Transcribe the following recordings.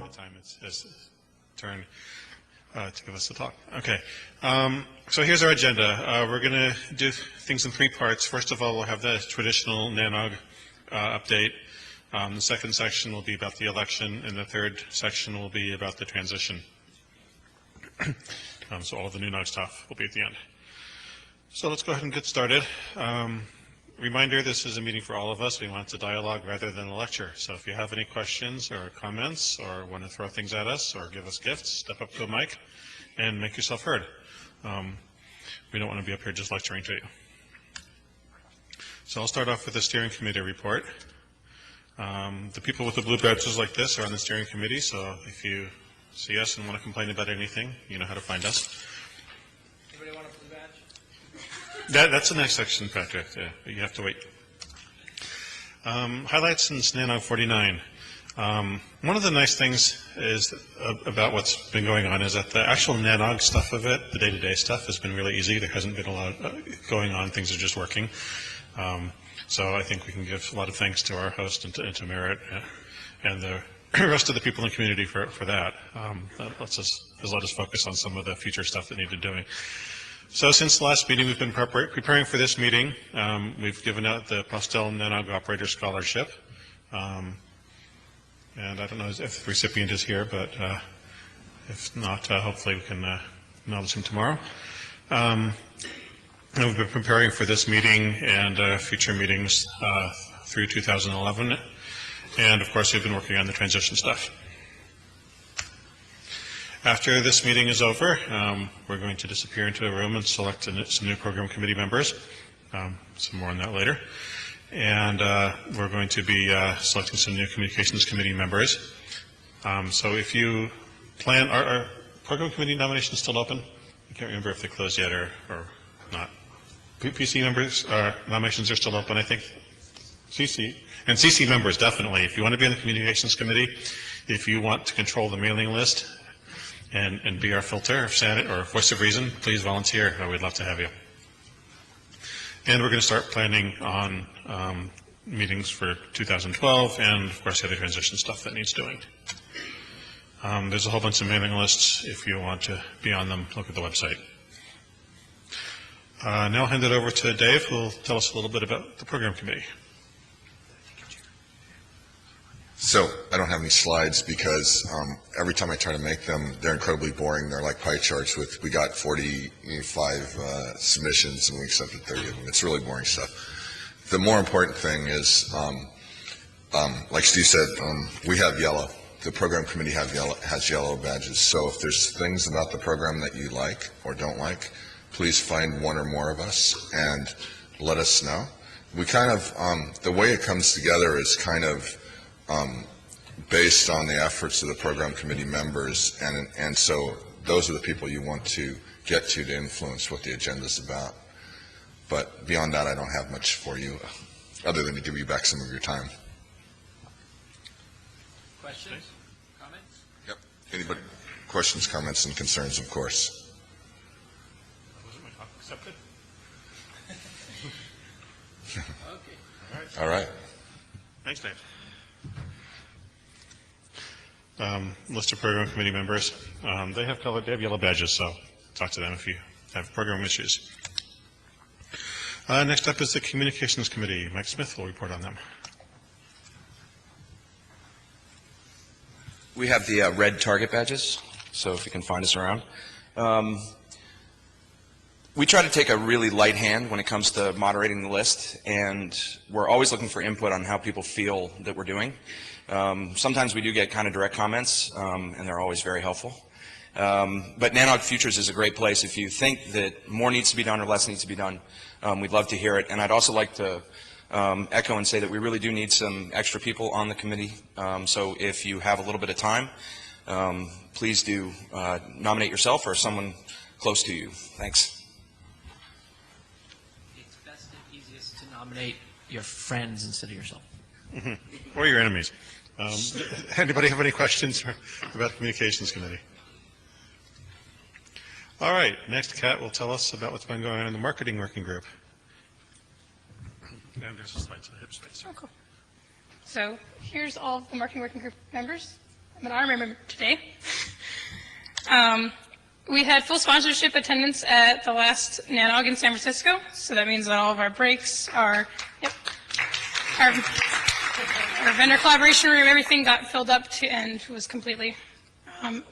time it's his turn to give us the talk. Okay, so here's our agenda. We're going to do things in 3 parts. First of all, we'll have the traditional NANOG update. The second section will be about the election, and the third section will be about the transition. So all of the NANOG stuff will be at the end. So let's go ahead and get started. Reminder, this is a meeting for all of us. We want it to dialogue rather than a lecture. So if you have any questions or comments or want to throw things at us or give us gifts, step up to a mic and make yourself heard. We don't want to be up here just lecturing to you. So I'll start off with the steering committee report. The people with the blue badges like this are on the steering committee, so if you see us and want to complain about anything, you know how to find us. Anybody want a blue badge? That's the next section, Patrick. Yeah, you have to wait. Highlights since NANOG 49. One of the nice things is about what's been going on is that the actual NANOG stuff of it, the day-to-day stuff, has been really easy. There hasn't been a lot going on. Things are just working. So I think we can give a lot of thanks to our host and to Merritt and the rest of the people in the community for that. That lets us focus on some of the future stuff that needed doing. So since the last meeting, we've been preparing for this meeting. We've given out the Postel NANOG Operator Scholarship. And I don't know if the recipient is here, but if not, hopefully we can acknowledge him tomorrow. We've been preparing for this meeting and future meetings through 2011. And of course, we've been working on the transition stuff. After this meeting is over, we're going to disappear into a room and select some new program committee members. Some more on that later. And we're going to be selecting some new communications committee members. So if you plan, are program committee nominations still open? I can't remember if they closed yet or not. PC members, nominations are still open, I think. CC, and CC members, definitely. If you want to be on the communications committee, if you want to control the mailing list and be our filter of Senate or voice of reason, please volunteer. We'd love to have you. And we're going to start planning on meetings for 2012 and, of course, the other transition stuff that needs doing. There's a whole bunch of mailing lists. If you want to be on them, look at the website. Now I'll hand it over to Dave, who will tell us a little bit about the program committee. So I don't have any slides because every time I try to make them, they're incredibly boring. They're like pie charts with, we got 45 submissions and we accepted 30 of them. It's really boring stuff. The more important thing is, like Steve said, we have yellow. The program committee has yellow badges. So if there's things about the program that you like or don't like, please find one or more of us and let us know. We kind of, the way it comes together is kind of based on the efforts of the program committee members, and so those are the people you want to get to influence what the agenda is about. But beyond that, I don't have much for you, other than to give you back some of your time. Questions? Comments? Yep. Anybody? Questions, comments, and concerns, of course. Wasn't my talk accepted? Okay. All right. Thanks, Dave. List of program committee members. They have yellow badges, so talk to them if you have program issues. Next up is the communications committee. Mike Smith will report on them. We have the red target badges, so if you can find us around. We try to take a really light hand when it comes to moderating the list, and we're always looking for input on how people feel that we're doing. Sometimes we do get kind of direct comments, and they're always very helpful. But NANOG Futures is a great place. If you think that more needs to be done or less needs to be done, we'd love to hear it. And I'd also like to echo and say that we really do need some extra people on the committee. So if you have a little bit of time, please do nominate yourself or someone close to you. Thanks. It's best and easiest to nominate your friends instead of yourself. Or your enemies. Anybody have any questions about the communications committee? All right, next Kat will tell us about what's been going on in the marketing working group. And there's a slide to the hip space. Oh, cool. So here's all of the marketing working group members. but I remember today. We had full sponsorship attendance at the last NANOG in San Francisco, so that means that all of our breaks, our vendor collaboration room, everything got filled up to and was completely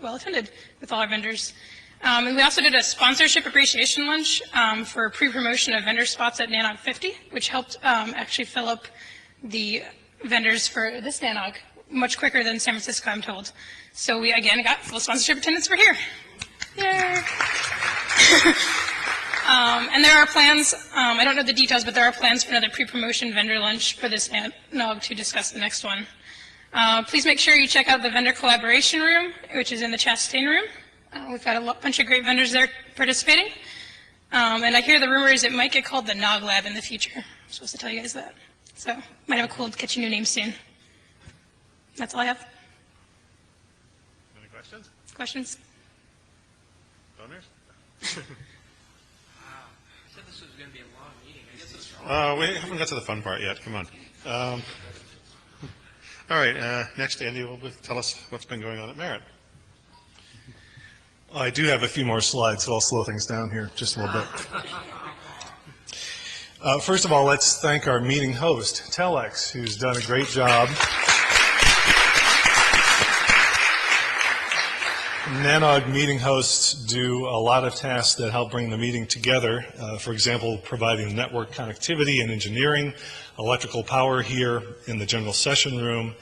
well attended with all our vendors. And we also did a sponsorship appreciation lunch for pre-promotion of vendor spots at NANOG 50, which helped actually fill up the vendors for this NANOG much quicker than San Francisco, I'm told. So we again got full sponsorship attendance for here. Yay! And there are plans, I don't know the details, but there are plans for another pre-promotion vendor lunch for this NANOG to discuss the next one. Please make sure you check out the vendor collaboration room, which is in the Chastain room. We've got a bunch of great vendors there participating. And I hear the rumors it might get called the NOG Lab in the future. I'm supposed to tell you guys that. So, might have a cool, catchy new name soon. That's all I have. Any questions? Questions? Donors? I said this was going to be a long meeting. I guess it's wrong. We haven't got to the fun part yet. Come on. All right. Next, Andy will tell us what's been going on at Merit. I do have a few more slides, so I'll slow things down here just a little bit. First of all, let's thank our meeting host, Telex, who's done a great job. NANOG meeting hosts do a lot of tasks that help bring the meeting together. For example, providing network connectivity and engineering, electrical power here in the general session room.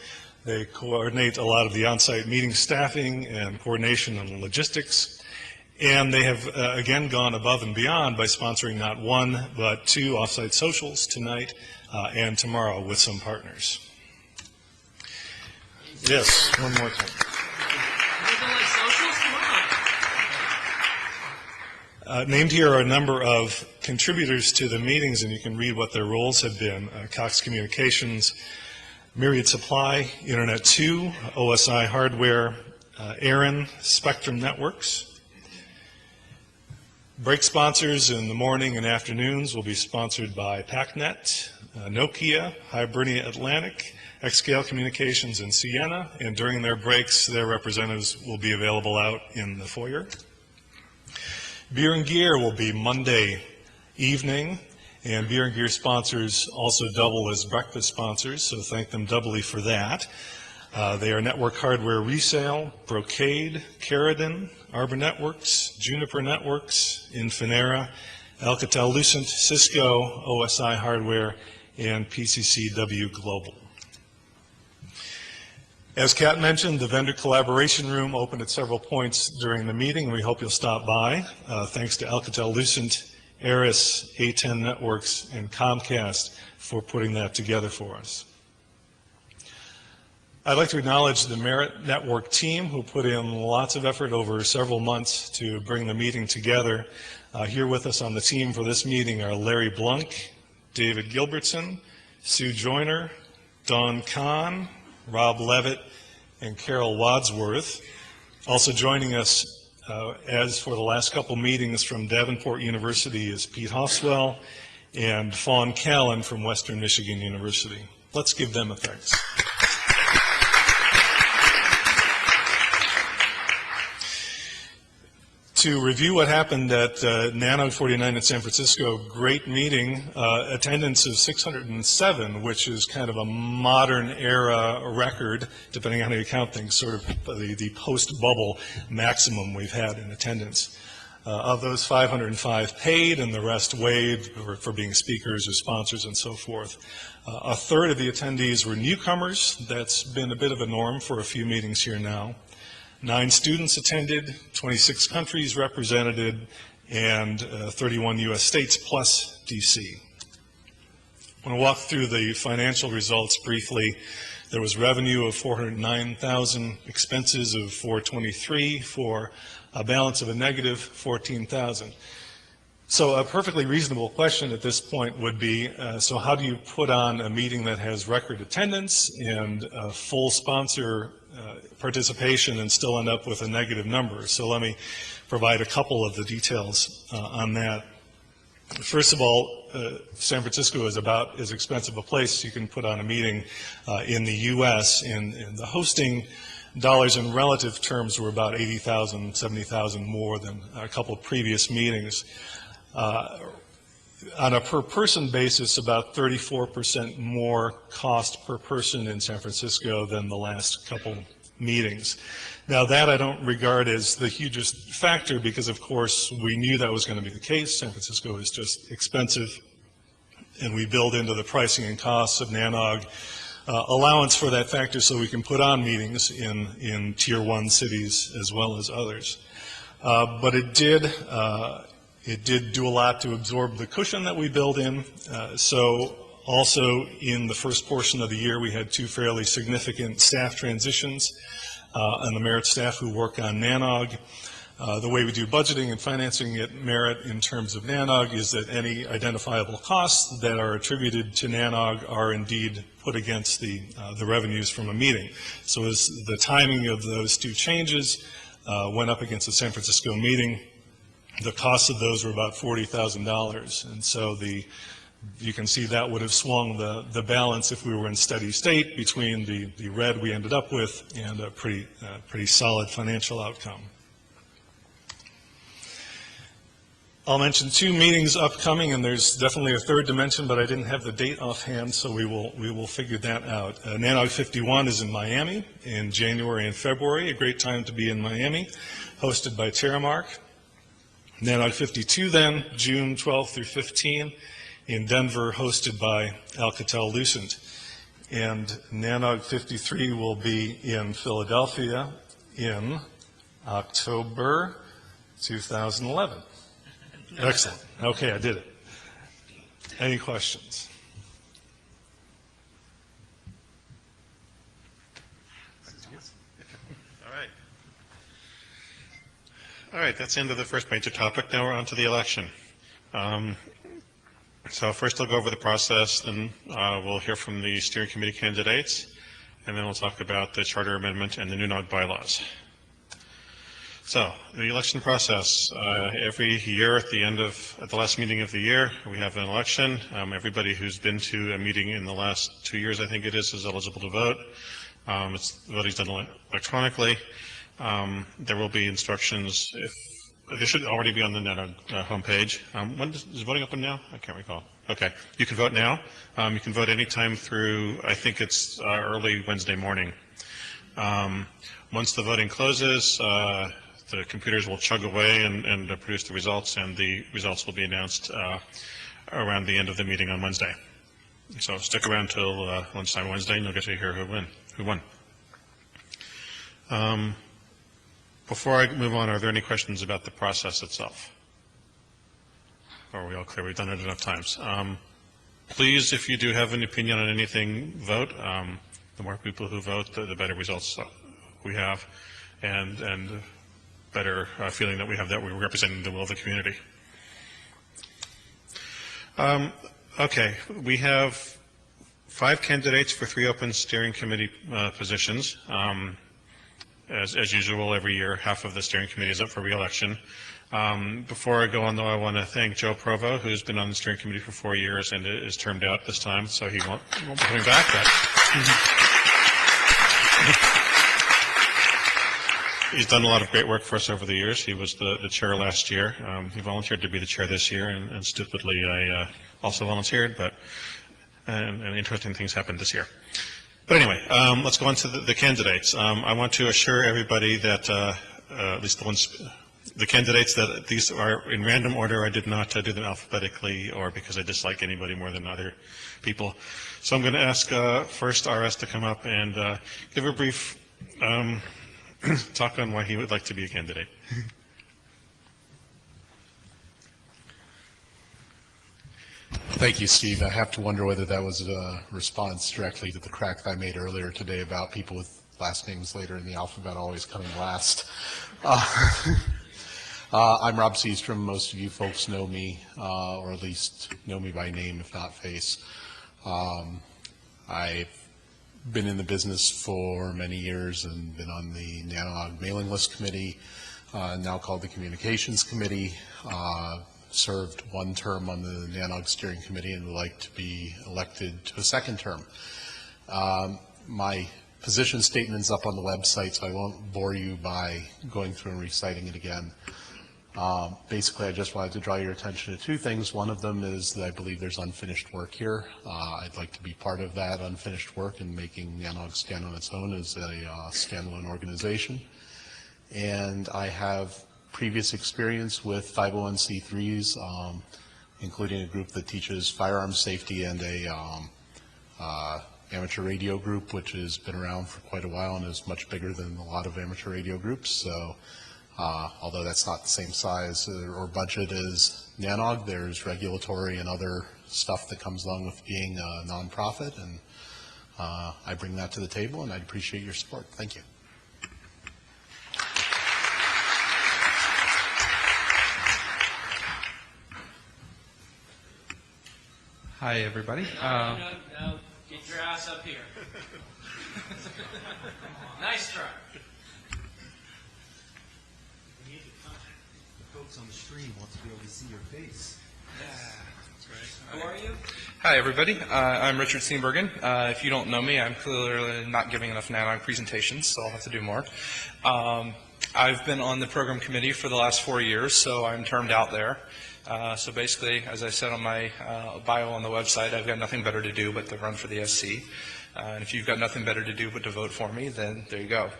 They coordinate a lot of the on-site meeting staffing and coordination and logistics. And they have, again, gone above and beyond by sponsoring not one, but two off-site socials tonight and tomorrow with some partners. Yes, one more time. Named here are a number of contributors to the meetings, and you can read what their roles have been. Cox Communications, Myriad Supply, Internet 2, OSI Hardware, Aaron, Spectrum Networks. Break sponsors in the morning and afternoons will be sponsored by PACnet, Nokia, Hibernia Atlantic, Xscale Communications, and Sienna, and during their breaks, their representatives will be available out in the foyer. Beer and Gear will be Monday evening, and Beer and Gear sponsors also double as breakfast sponsors, so thank them doubly for that. They are Network Hardware Resale, Brocade, Carradine, Arbor Networks, Juniper Networks, Infinera, Alcatel-Lucent, Cisco, OSI Hardware, and PCCW Global. As Kat mentioned, the vendor collaboration room opened at several points during the meeting. We hope you'll stop by. Thanks to Alcatel-Lucent, Aris, A10 Networks, and Comcast for putting that together for us. I'd like to acknowledge the Merit Network team who put in lots of effort over several months to bring the meeting together. Here with us on the team for this meeting are Larry Blunk, David Gilbertson, Sue Joyner, Dawn Kahn, Rob Levitt, and Carol Wadsworth. Also joining us, as for the last couple meetings from Davenport University, is Pete Hofswell and Fawn Callan from Western Michigan University. Let's give them a thanks. To review what happened at NANOG 49 in San Francisco, great meeting, attendance of 607, which is kind of a modern era record, depending on how you count things, sort of the post-bubble maximum we've had in attendance. Of those, 505 paid and the rest waived for being speakers or sponsors and so forth. A third of the attendees were newcomers. That's been a bit of a norm for a few meetings here now. 9 students attended, 26 countries represented, and 31 U.S. states plus D.C. I want to walk through the financial results briefly. There was revenue of $409,000, expenses of $423,000 for a balance of a negative $14,000. So a perfectly reasonable question at this point would be, so how do you put on a meeting that has record attendance and full sponsor participation and still end up with a negative number? So let me provide a couple of the details on that. First of all, San Francisco is about as expensive a place you can put on a meeting in the U.S. and the hosting dollars in relative terms were about 80,000, 70,000 more than a couple of previous meetings. On a per person basis, about 34% more cost per person in San Francisco than the last couple meetings. Now that I don't regard as the hugest factor because of course we knew that was going to be the case. San Francisco is just expensive and we build into the pricing and costs of NANOG allowance for that factor so we can put on meetings in tier 1 cities as well as others. But it did do a lot to absorb the cushion that we build in. So also in the first portion of the year, we had 2 fairly significant staff transitions on the Merit staff who work on NANOG. The way we do budgeting and financing at Merit in terms of NANOG is that any identifiable costs that are attributed to NANOG are indeed put against the revenues from a meeting. So as the timing of those 2 changes went up against the San Francisco meeting, the cost of those were about $40,000, and so you can see that would have swung the balance if we were in steady state between the red we ended up with and a pretty solid financial outcome. I'll mention 2 meetings upcoming, and there's definitely a third dimension, but I didn't have the date offhand, so we will figure that out. NANOG 51 is in Miami in January and February, a great time to be in Miami, hosted by Terramark. NANOG 52 then, June 12 through 15 in Denver, hosted by Alcatel-Lucent. And NANOG 53 will be in Philadelphia in October 2011. Excellent. Okay, I did it. Any questions? All right, that's the end of the first major topic. Now we're on to the election. So first I'll go over the process, then we'll hear from the steering committee candidates, and then we'll talk about the charter amendment and the NANOG bylaws. So the election process, every year at the last meeting of the year, we have an election. Everybody who's been to a meeting in the last 2 years, I think it is eligible to vote. The voting's done electronically. There will be instructions. They should already be on the NANOG homepage. Is voting open now? I can't recall. Okay, you can vote now. You can vote anytime through, I think it's early Wednesday morning. Once the voting closes, the computers will chug away and produce the results, and the results will be announced around the end of the meeting on Wednesday. So stick around till lunchtime Wednesday, and you'll get to hear who won. Before I move on, are there any questions about the process itself? Or are we all clear? We've done it enough times. Please, if you do have an opinion on anything, vote. The more people who vote, the better results we have, and better feeling that we have that we're representing the will of the community. Okay, we have 5 candidates for 3 open steering committee positions. As usual, every year, half of the steering committee is up for re-election. Before I go on, though, I want to thank Joe Provo, who's been on the steering committee for 4 years and is termed out this time, so he won't be coming back. He's done a lot of great work for us over the years. He was the chair last year. He volunteered to be the chair this year, and stupidly I also volunteered, and interesting things happened this year. But anyway, let's go on to the candidates. I want to assure everybody that at least the candidates, that these are in random order. I did not do them alphabetically or because I dislike anybody more than other people. So I'm going to ask first RS to come up and give a brief talk on why he would like to be a candidate. Thank you, Steve. I have to wonder whether that was a response directly to the crack that I made earlier today about people with last names later in the alphabet always coming last. I'm Rob Seastrom. Most of you folks know me, or at least know me by name, if not face. I've been in the business for many years and been on the NANOG mailing list committee, now called the Communications Committee. Served 1 term on the NANOG steering committee and would like to be elected to a 2nd term. My position statement's up on the website, so I won't bore you by going through and reciting it again. Basically, I just wanted to draw your attention to two things. One of them is that I believe there's unfinished work here. I'd like to be part of that unfinished work in making NANOG stand on its own as a standalone organization. And I have previous experience with 501c3s, including a group that teaches firearms safety and a amateur radio group, which has been around for quite a while and is much bigger than a lot of amateur radio groups. So although that's not the same size or budget as NANOG, there's regulatory and other stuff that comes along with being a nonprofit, and I bring that to the table, and I'd appreciate your support. Thank you. Hi, everybody. No, get your ass up here. Nice try. Folks on the stream want to be able to see your face. Who are you? Hi, everybody. I'm Richard Steenbergen. If you don't know me, I'm clearly not giving enough NANOG presentations, so I'll have to do more. I've been on the program committee for the last 4 years, so I'm termed out there. So basically, as I said on my bio on the website, I've got nothing better to do but to run for the SC. And if you've got nothing better to do but to vote for me, then there you go.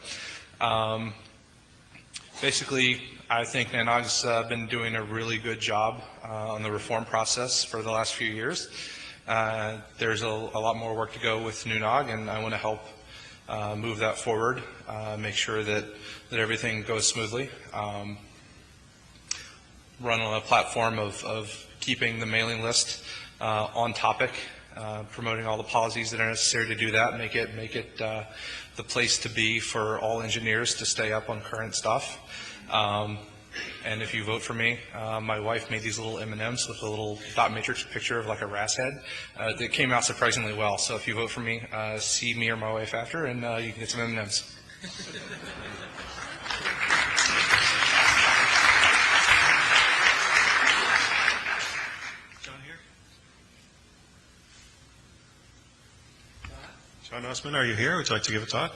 Basically, I think NANOG's been doing a really good job on the reform process for the last few years. There's a lot more work to go with NUNOG, and I want to help move that forward, make sure that everything goes smoothly. Run on a platform of keeping the mailing list on topic, promoting all the policies that are necessary to do that, make it the place to be for all engineers to stay up on current stuff. And if you vote for me, my wife made these little M&Ms with a little dot matrix picture of like a rat's head. They came out surprisingly well, so if you vote for me, see me or my wife after, and you can get some M&Ms. John Osman, are you here? Would you like to give a talk?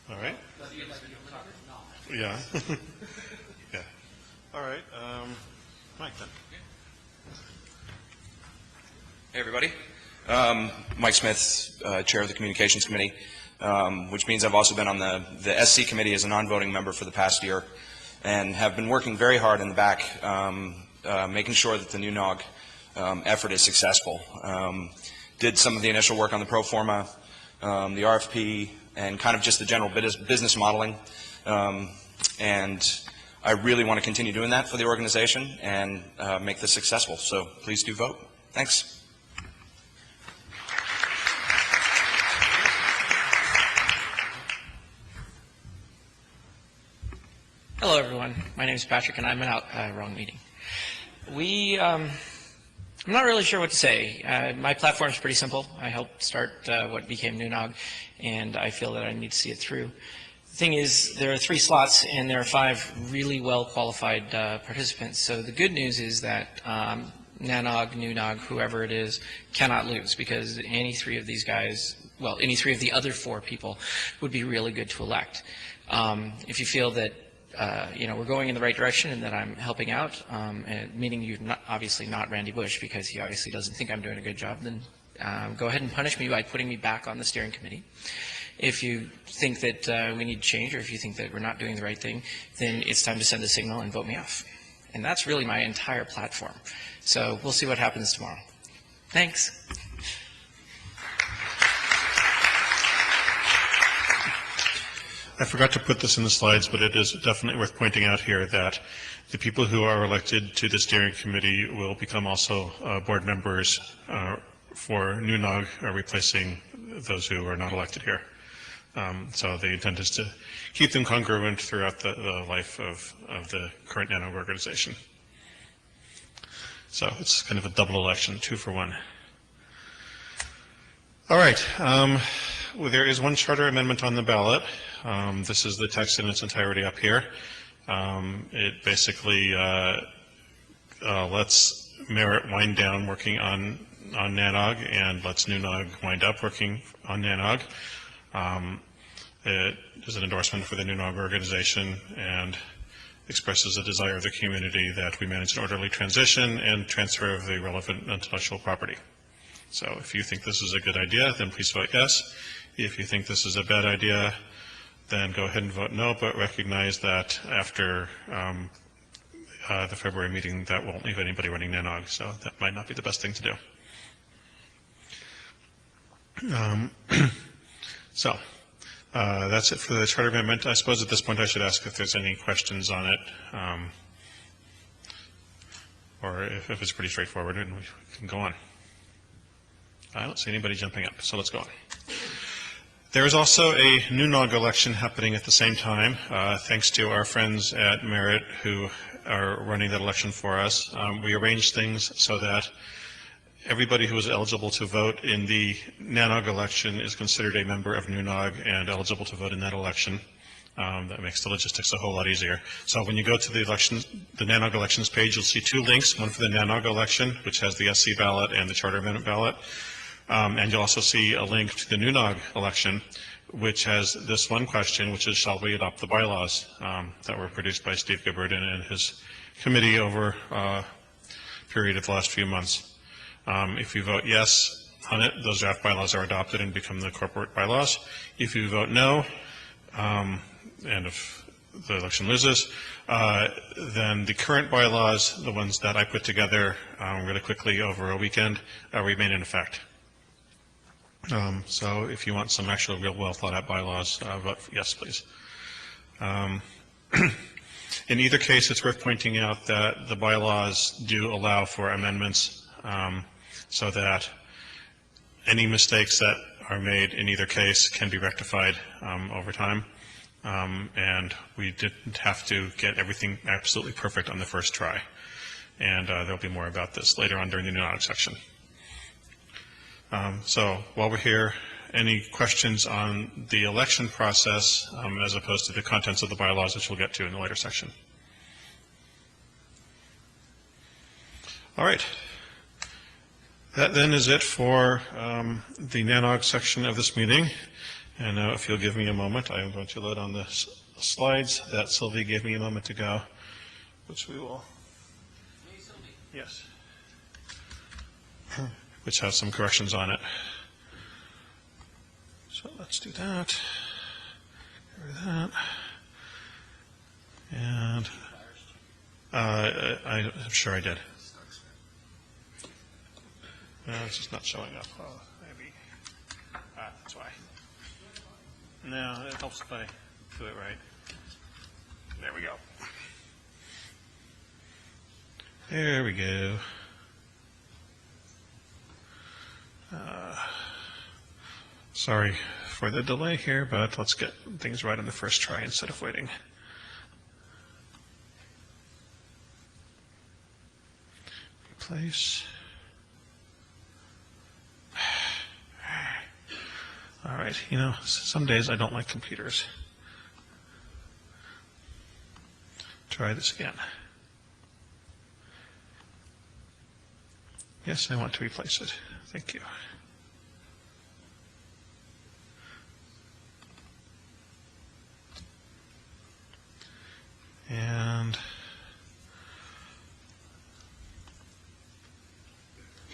All right. Yeah. Yeah. All right. Mike, then. Hey, everybody. Mike Smith, Chair of the Communications Committee, which means I've also been on the SC Committee as a non-voting member for the past year, and have been working very hard in the back, making sure that the NUNOG effort is successful. Did some of the initial work on the pro forma, the RFP, and kind of just the general business modeling. And I really want to continue doing that for the organization and make this successful. So please do vote. Thanks. Hello, everyone. My name is Patrick, and I'm out. Wrong meeting. I'm not really sure what to say. My platform is pretty simple. I helped start what became NUNOG, and I feel that I need to see it through. The thing is, there are 3 slots, and there are 5 really well-qualified participants. So the good news is that NANOG, NUNOG, whoever it is, cannot lose, because any 3 of these guys, well, any 3 of the other 4 people would be really good to elect. If you feel that we're going in the right direction and that I'm helping out, meaning you're obviously not Randy Bush, because he obviously doesn't think I'm doing a good job, then go ahead and punish me by putting me back on the steering committee. If you think that we need to change, or if you think that we're not doing the right thing, then it's time to send a signal and vote me off. And that's really my entire platform. So we'll see what happens tomorrow. Thanks. I forgot to put this in the slides, but it is definitely worth pointing out here that the people who are elected to the steering committee will become also board members for NUNOG, replacing those who are not elected here. So the intent is to keep them congruent throughout the life of the current NANOG organization. So it's kind of a double election, 2 for 1. All right. Well, there is one charter amendment on the ballot. This is the text in its entirety up here. It basically lets Merritt wind down working on on NANOG and lets NUNOG wind up working on NANOG. It is an endorsement for the NUNOG organization and expresses a desire of the community that we manage an orderly transition and transfer of the relevant intellectual property. So if you think this is a good idea, then please vote yes. If you think this is a bad idea, then go ahead and vote no, but recognize that after the February meeting, that won't leave anybody running NANOG, so that might not be the best thing to do. That's it for the charter amendment. I suppose at this point I should ask if there's any questions on it, or if it's pretty straightforward, and we can go on. I don't see anybody jumping up, so let's go on. There is also a NUNOG election happening at the same time, thanks to our friends at Merit who are running that election for us. We arranged things so that everybody who is eligible to vote in the NANOG election is considered a member of NUNOG and eligible to vote in that election. That makes the logistics a whole lot easier. So when you go to the NANOG elections page, you'll see two links, one for the NANOG election, which has the SC ballot and the charter amendment ballot. And you'll also see a link to the NUNOG election, which has this one question, which is, shall we adopt the bylaws that were produced by Steve Gibbard and his committee over a period of the last few months. If you vote yes on it, those draft bylaws are adopted and become the corporate bylaws. If you vote no, and if the election loses, then the current bylaws, the ones that I put together really quickly over a weekend, remain in effect. So if you want some actual real well thought out bylaws, vote yes, please. In either case, it's worth pointing out that the bylaws do allow for amendments so that any mistakes that are made in either case can be rectified over time. And we didn't have to get everything absolutely perfect on the first try. And there'll be more about this later on during the NANOG section. So while we're here, any questions on the election process as opposed to the contents of the bylaws, which we'll get to in the later section? All right. That then is it for the NANOG section of this meeting. And now if you'll give me a moment, I am going to load on the slides that Sylvie gave me a moment ago, which we will. Hey, Sylvie. Yes. Which has some corrections on it. So let's do that. Get rid of that. And I'm sure I did. It's just not showing up. Well, maybe. That's why. No, it helps if I do it right. There we go. There we go. Sorry for the delay here, but let's get things right on the first try instead of waiting. Replace. All right, you know, some days I don't like computers. Try this again. Yes, I want to replace it. Thank you. And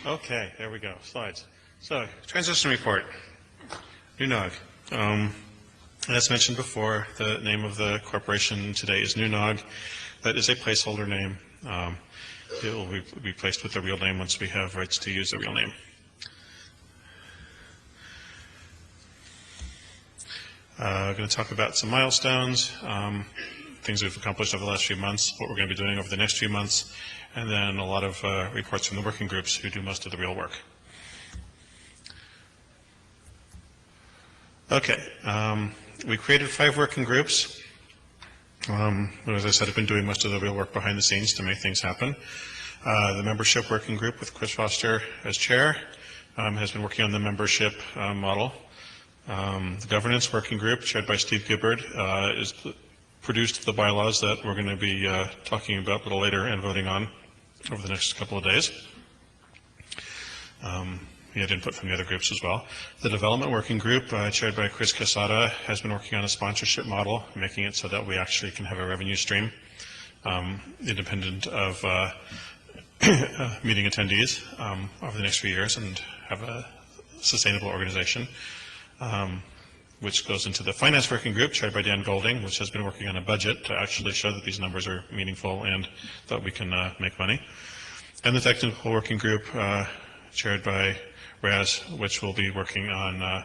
okay, there we go. Slides. So, transition report. NUNOG. As mentioned before, the name of the corporation today is NUNOG. That is a placeholder name. It will be replaced with a real name once we have rights to use the real name. I'm going to talk about some milestones, things we've accomplished over the last few months, what we're going to be doing over the next few months, and then a lot of reports from the working groups who do most of the real work. Okay, we created 5 working groups. As I said, I've been doing most of the real work behind the scenes to make things happen. The membership working group with Chris Foster as chair has been working on the membership model. The governance working group, chaired by Steve Gibbard, is produced the bylaws that we're going to be talking about a little later and voting on over the next couple of days. We had input from the other groups as well. The development working group, chaired by Chris Casada, has been working on a sponsorship model, making it so that we actually can have a revenue stream independent of meeting attendees over the next few years and have a sustainable organization, which goes into the finance working group chaired by Dan Golding, which has been working on a budget to actually show that these numbers are meaningful and that we can make money. And the technical working group chaired by Raz, which will be working on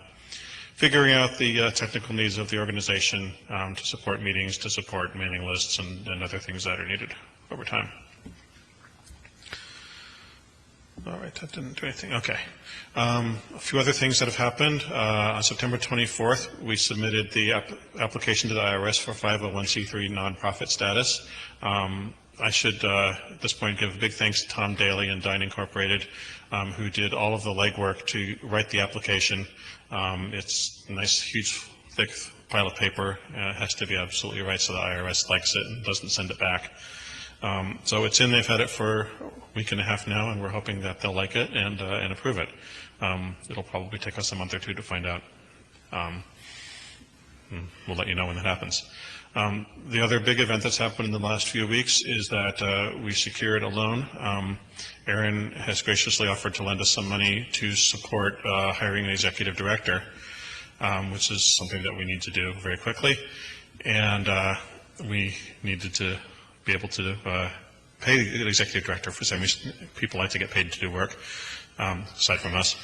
figuring out the technical needs of the organization to support meetings, to support mailing lists, and other things that are needed over time. All right, that didn't do anything. Okay. A few other things that have happened. On September 24th, we submitted the application to the IRS for 501c3 nonprofit status. I should, at this point, give a big thanks to Tom Daly and Dine Incorporated, who did all of the legwork to write the application. It's a nice, huge, thick pile of paper. It has to be absolutely right so the IRS likes it and doesn't send it back. So it's in. They've had it for a week and a half now, and we're hoping that they'll like it and approve it. It'll probably take us a month or two to find out. We'll let you know when that happens. The other big event that's happened in the last few weeks is that we secured a loan. Aaron has graciously offered to lend us some money to support hiring an executive director, which is something that we need to do very quickly. And we needed to be able to pay the executive director. For some reason, people like to get paid to do work, aside from us.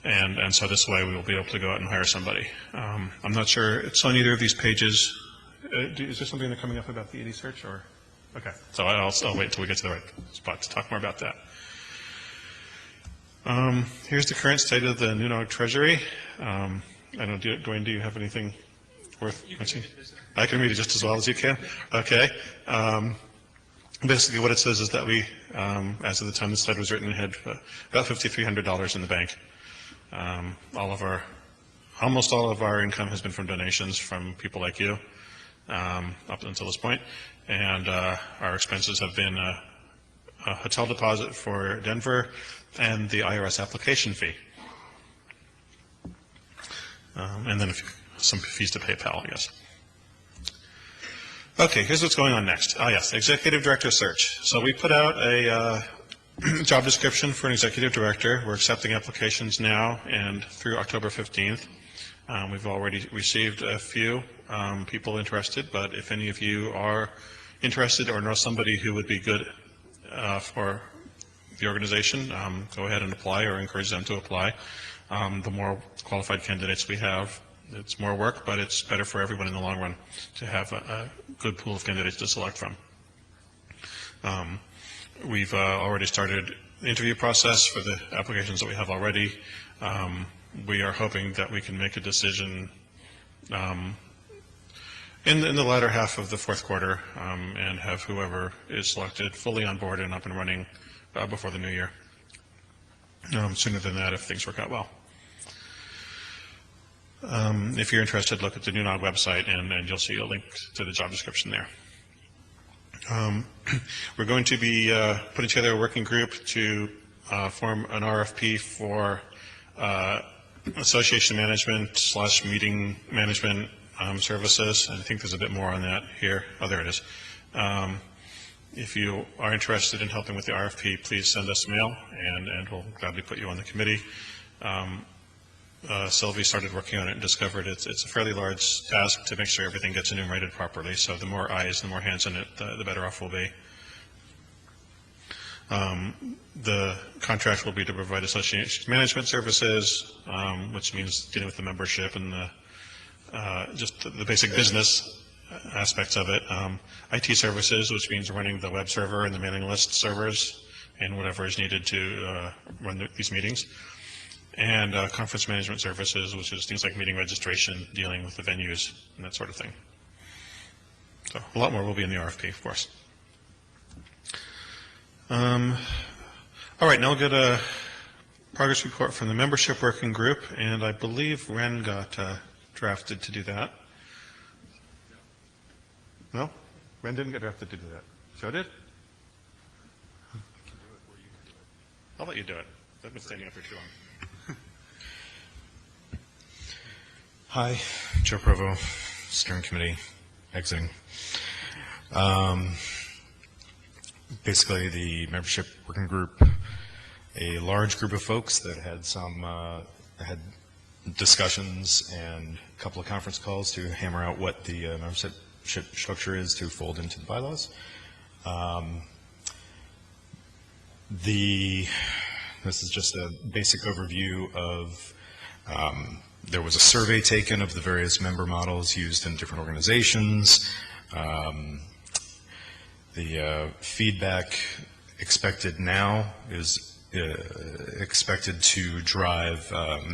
And so this way we will be able to go out and hire somebody. I'm not sure, it's on either of these pages. Is there something coming up about the ED search? Or okay, so I'll wait until we get to the right spot to talk more about that. Here's the current state of the NANOG Treasury. I don't know, Dwayne, do you have anything worth mentioning? I can read it just as well as you can. Okay. Basically, what it says is that we, as of the time the slide was written, had about $5,300 in the bank. Almost all of our income has been from donations from people like you up until this point, and our expenses have been a hotel deposit for Denver and the IRS application fee, and then some fees to PayPal, I guess. Okay, here's what's going on next. Yes, executive director search. So we put out a job description for an executive director. We're accepting applications now and through October 15th. We've already received a few people interested, but if any of you are interested or know somebody who would be good for the organization, go ahead and apply or encourage them to apply. The more qualified candidates we have, it's more work, but it's better for everyone in the long run to have a good pool of candidates to select from. We've already started the interview process for the applications that we have already. We are hoping that we can make a decision in the latter half of the fourth quarter and have whoever is selected fully on board and up and running before the new year. Sooner than that if things work out well. If you're interested, look at the NANOG website and you'll see a link to the job description there. We're going to be putting together a working group to form an RFP for association management / meeting management services. And I think there's a bit more on that here. Oh, there it is. If you are interested in helping with the RFP, please send us mail and we'll gladly put you on the committee. Sylvie started working on it and discovered it's a fairly large task to make sure everything gets enumerated properly. So the more eyes, the more hands in it, the better off we'll be. The contract will be to provide association management services, which means dealing with the membership and just the basic business aspects of it. IT services, which means running the web server and the mailing list servers and whatever is needed to run these meetings. And conference management services, which is things like meeting registration, dealing with the venues, and that sort of thing. So a lot more will be in the RFP, of course. All right, now we'll get a progress report from the membership working group, and I believe Ren got drafted to do that. No? Ren didn't get drafted to do that. Joe did? I'll let you do it. I've been standing up here too long. Hi, Joe Provo, Steering Committee, exiting. Basically, the membership working group, a large group of folks that had some had discussions and a couple of conference calls to hammer out what the membership structure is to fold into the bylaws. This is just a basic overview of, there was a survey taken of the various member models used in different organizations. The feedback expected now is expected to drive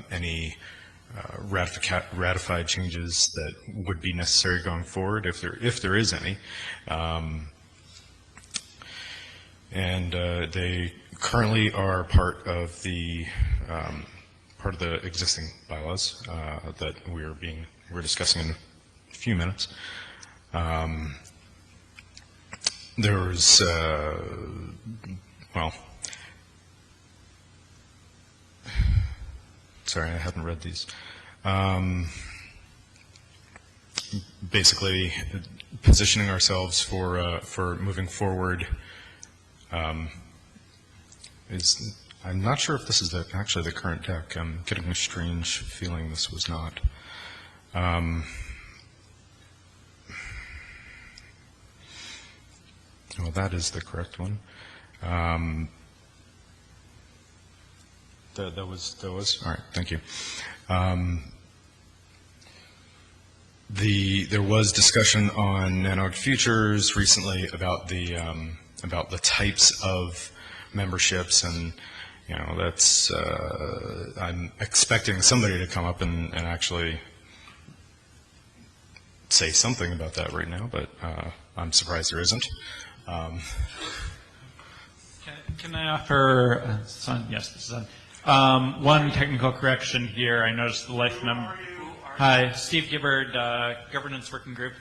any ratified changes that would be necessary going forward, if there is any. And they currently are part of the existing bylaws that we're discussing in a few minutes. There's well, sorry, I hadn't read these. Basically, positioning ourselves for moving forward. I'm not sure if this is actually the current deck. I'm getting a strange feeling this was not. Well, that is the correct one. That was all right. Thank you. There was discussion on NANOG futures recently about the types of memberships, and that's I'm expecting somebody to come up and actually say something about that right now, but I'm surprised there isn't. Can I offer, yes, this is on. One technical correction here. I noticed the life member. Hi, Steve Gibbard, Governance Working Group.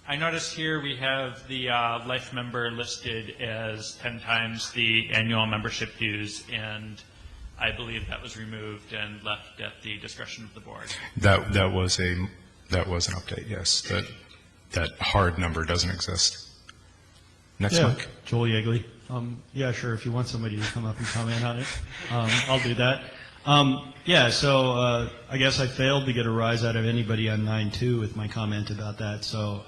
I noticed here we have the life member listed as 10 times the annual membership dues, and I believe that was removed and left at the discretion of the board. That was an update. Yes, that hard number doesn't exist. Next Mike. Joel Yegley. Yeah, sure. If you want somebody to come up and comment on it, I'll do that. Yeah, so I guess I failed to get a rise out of anybody on 9.2 with my comment about that, so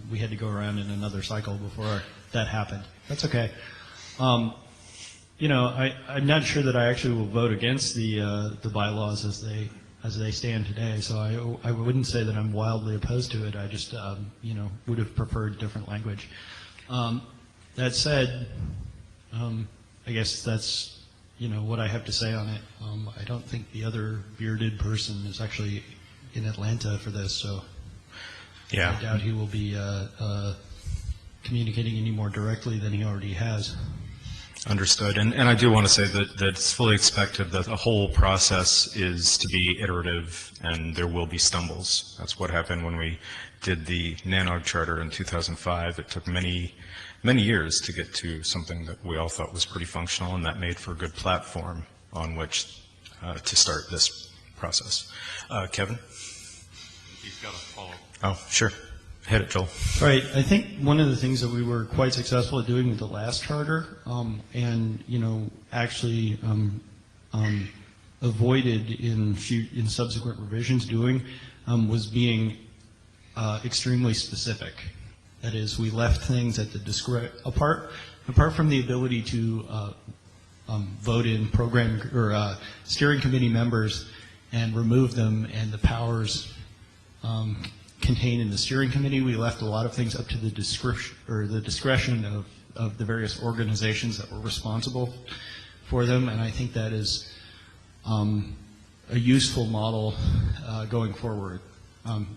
we had to go around in another cycle before that happened. That's okay. I'm not sure that I actually will vote against the bylaws as they stand today, so I wouldn't say that I'm wildly opposed to it. I just would have preferred different language. That said, I guess that's what I have to say on it. I don't think the other bearded person is actually in Atlanta for this, so yeah. I doubt he will be communicating any more directly than he already has. Understood. And I do want to say that it's fully expected that the whole process is to be iterative, and there will be stumbles. That's what happened when we did the NANOG charter in 2005. It took many years to get to something that we all thought was pretty functional, and that made for a good platform on which to start this process. Kevin? He's got a follow-up. Oh, sure. Hit it, Joel. Right. I think one of the things that we were quite successful at doing with the last charter, and actually avoided in subsequent revisions doing, was being extremely specific. That is, we left things at the apart from the ability to vote in program or steering committee members and remove them, and the powers contained in the steering committee. We left a lot of things up to the discretion of the various organizations that were responsible for them, and I think that is a useful model going forward.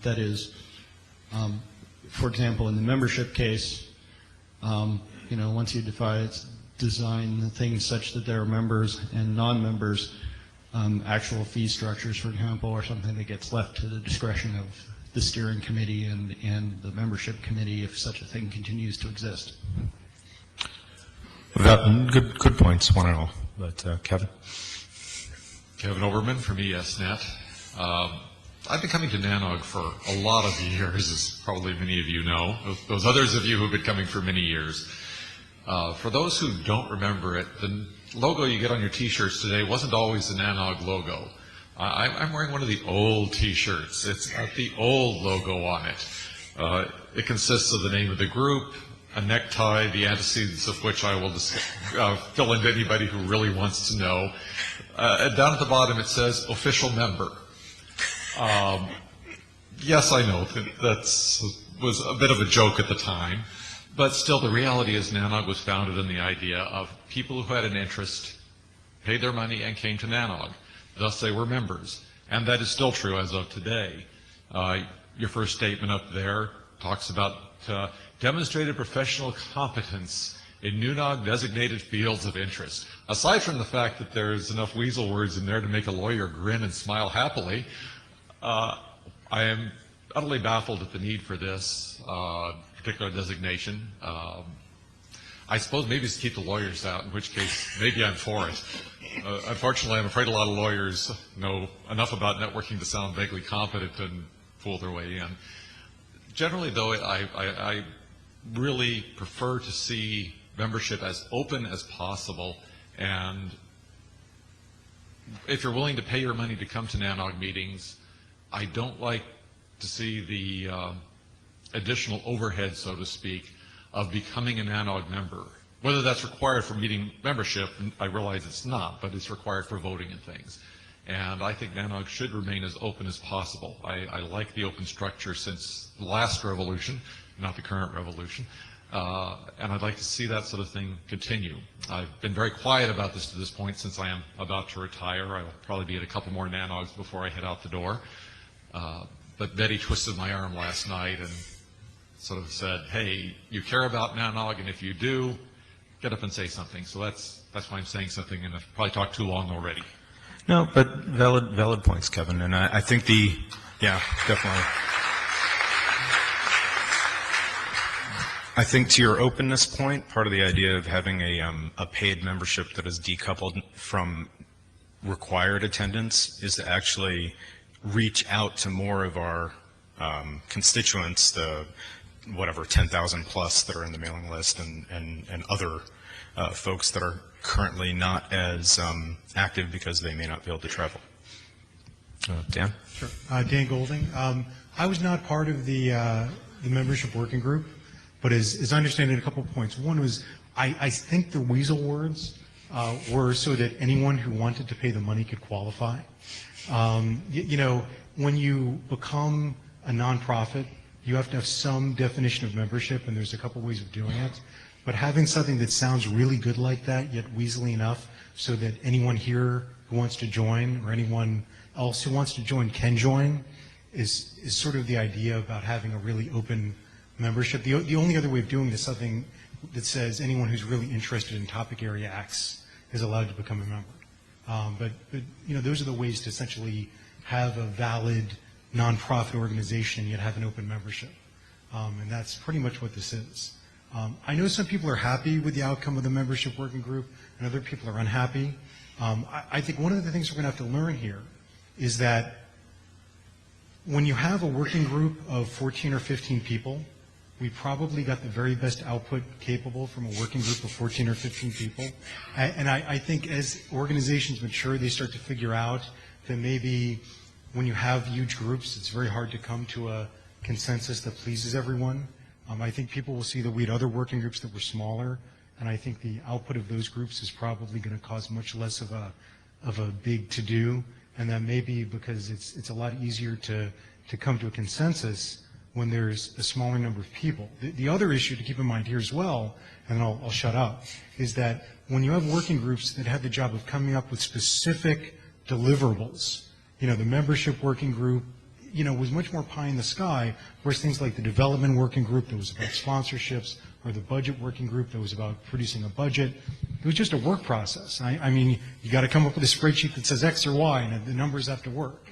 That is, for example, in the membership case, once you design the things such that there are members and non-members, actual fee structures, for example, or something that gets left to the discretion of the steering committee and the membership committee if such a thing continues to exist. Good points, one and all. But Kevin? Kevin Oberman from ESNet. I've been coming to NANOG for a lot of years, as probably many of you know. Those others of you who've been coming for many years. For those who don't remember it, the logo you get on your T-shirts today wasn't always the NANOG logo. I'm wearing one of the old T-shirts. It's got the old logo on it. It consists of the name of the group, a necktie, the antecedents of which I will fill in to anybody who really wants to know. Down at the bottom it says official member. Yes, I know that was a bit of a joke at the time, but still the reality is NANOG was founded on the idea of people who had an interest, paid their money and came to NANOG. Thus they were members. And that is still true as of today. Your first statement up there talks about demonstrated professional competence in NUNOG designated fields of interest. Aside from the fact that there's enough weasel words in there to make a lawyer grin and smile happily, I am utterly baffled at the need for this particular designation. I suppose maybe it's to keep the lawyers out, in which case maybe I'm for it. Unfortunately, I'm afraid a lot of lawyers know enough about networking to sound vaguely competent and fool their way in. Generally, though, I really prefer to see membership as open as possible, and if you're willing to pay your money to come to NANOG meetings, I don't like to see the additional overhead, so to speak, of becoming a NANOG member. Whether that's required for meeting membership, I realize it's not, but it's required for voting and things. And I think NANOG should remain as open as possible. I like the open structure since the last revolution, not the current revolution. And I'd like to see that sort of thing continue. I've been very quiet about this to this point since I am about to retire. I'll probably be at a couple more NANOGs before I head out the door. But Betty twisted my arm last night and sort of said, hey, you care about NANOG, and if you do, get up and say something. So that's why I'm saying something, and I've probably talked too long already. No, but valid points, Kevin. And I think yeah, definitely. I think to your openness point, part of the idea of having a paid membership that is decoupled from required attendance is to actually reach out to more of our constituents, the whatever 10,000 plus that are in the mailing list, and other folks that are currently not as active because they may not be able to travel. Dan? Sure. Dan Golding. I was not part of the membership working group, but as I understand it, a couple of points. One was I think the weasel words were so that anyone who wanted to pay the money could qualify. You know, when you become a nonprofit, you have to have some definition of membership, and there's a couple ways of doing it. But having something that sounds really good like that, yet weaselly enough, so that anyone here who wants to join or anyone else who wants to join can join, is sort of the idea about having a really open membership. The only other way of doing this is something that says anyone who's really interested in topic area X is allowed to become a member. But you know, those are the ways to essentially have a valid nonprofit organization and yet have an open membership. And that's pretty much what this is. I know some people are happy with the outcome of the membership working group and other people are unhappy. I think one of the things we're going to have to learn here is that when you have a working group of 14 or 15 people, we probably got the very best output capable from a working group of 14 or 15 people. And I think as organizations mature, they start to figure out that maybe when you have huge groups, it's very hard to come to a consensus that pleases everyone. I think people will see that we had other working groups that were smaller, and I think the output of those groups is probably going to cause much less of a big to-do, and that may be because it's a lot easier to come to a consensus when there's a smaller number of people. The other issue to keep in mind here as well, and I'll shut up, is that when you have working groups that have the job of coming up with specific deliverables, you know, the membership working group, you know, was much more pie in the sky, whereas things like the development working group that was about sponsorships, or the budget working group that was about producing a budget, it was just a work process. I mean, you got to come up with a spreadsheet that says X or Y, and the numbers have to work.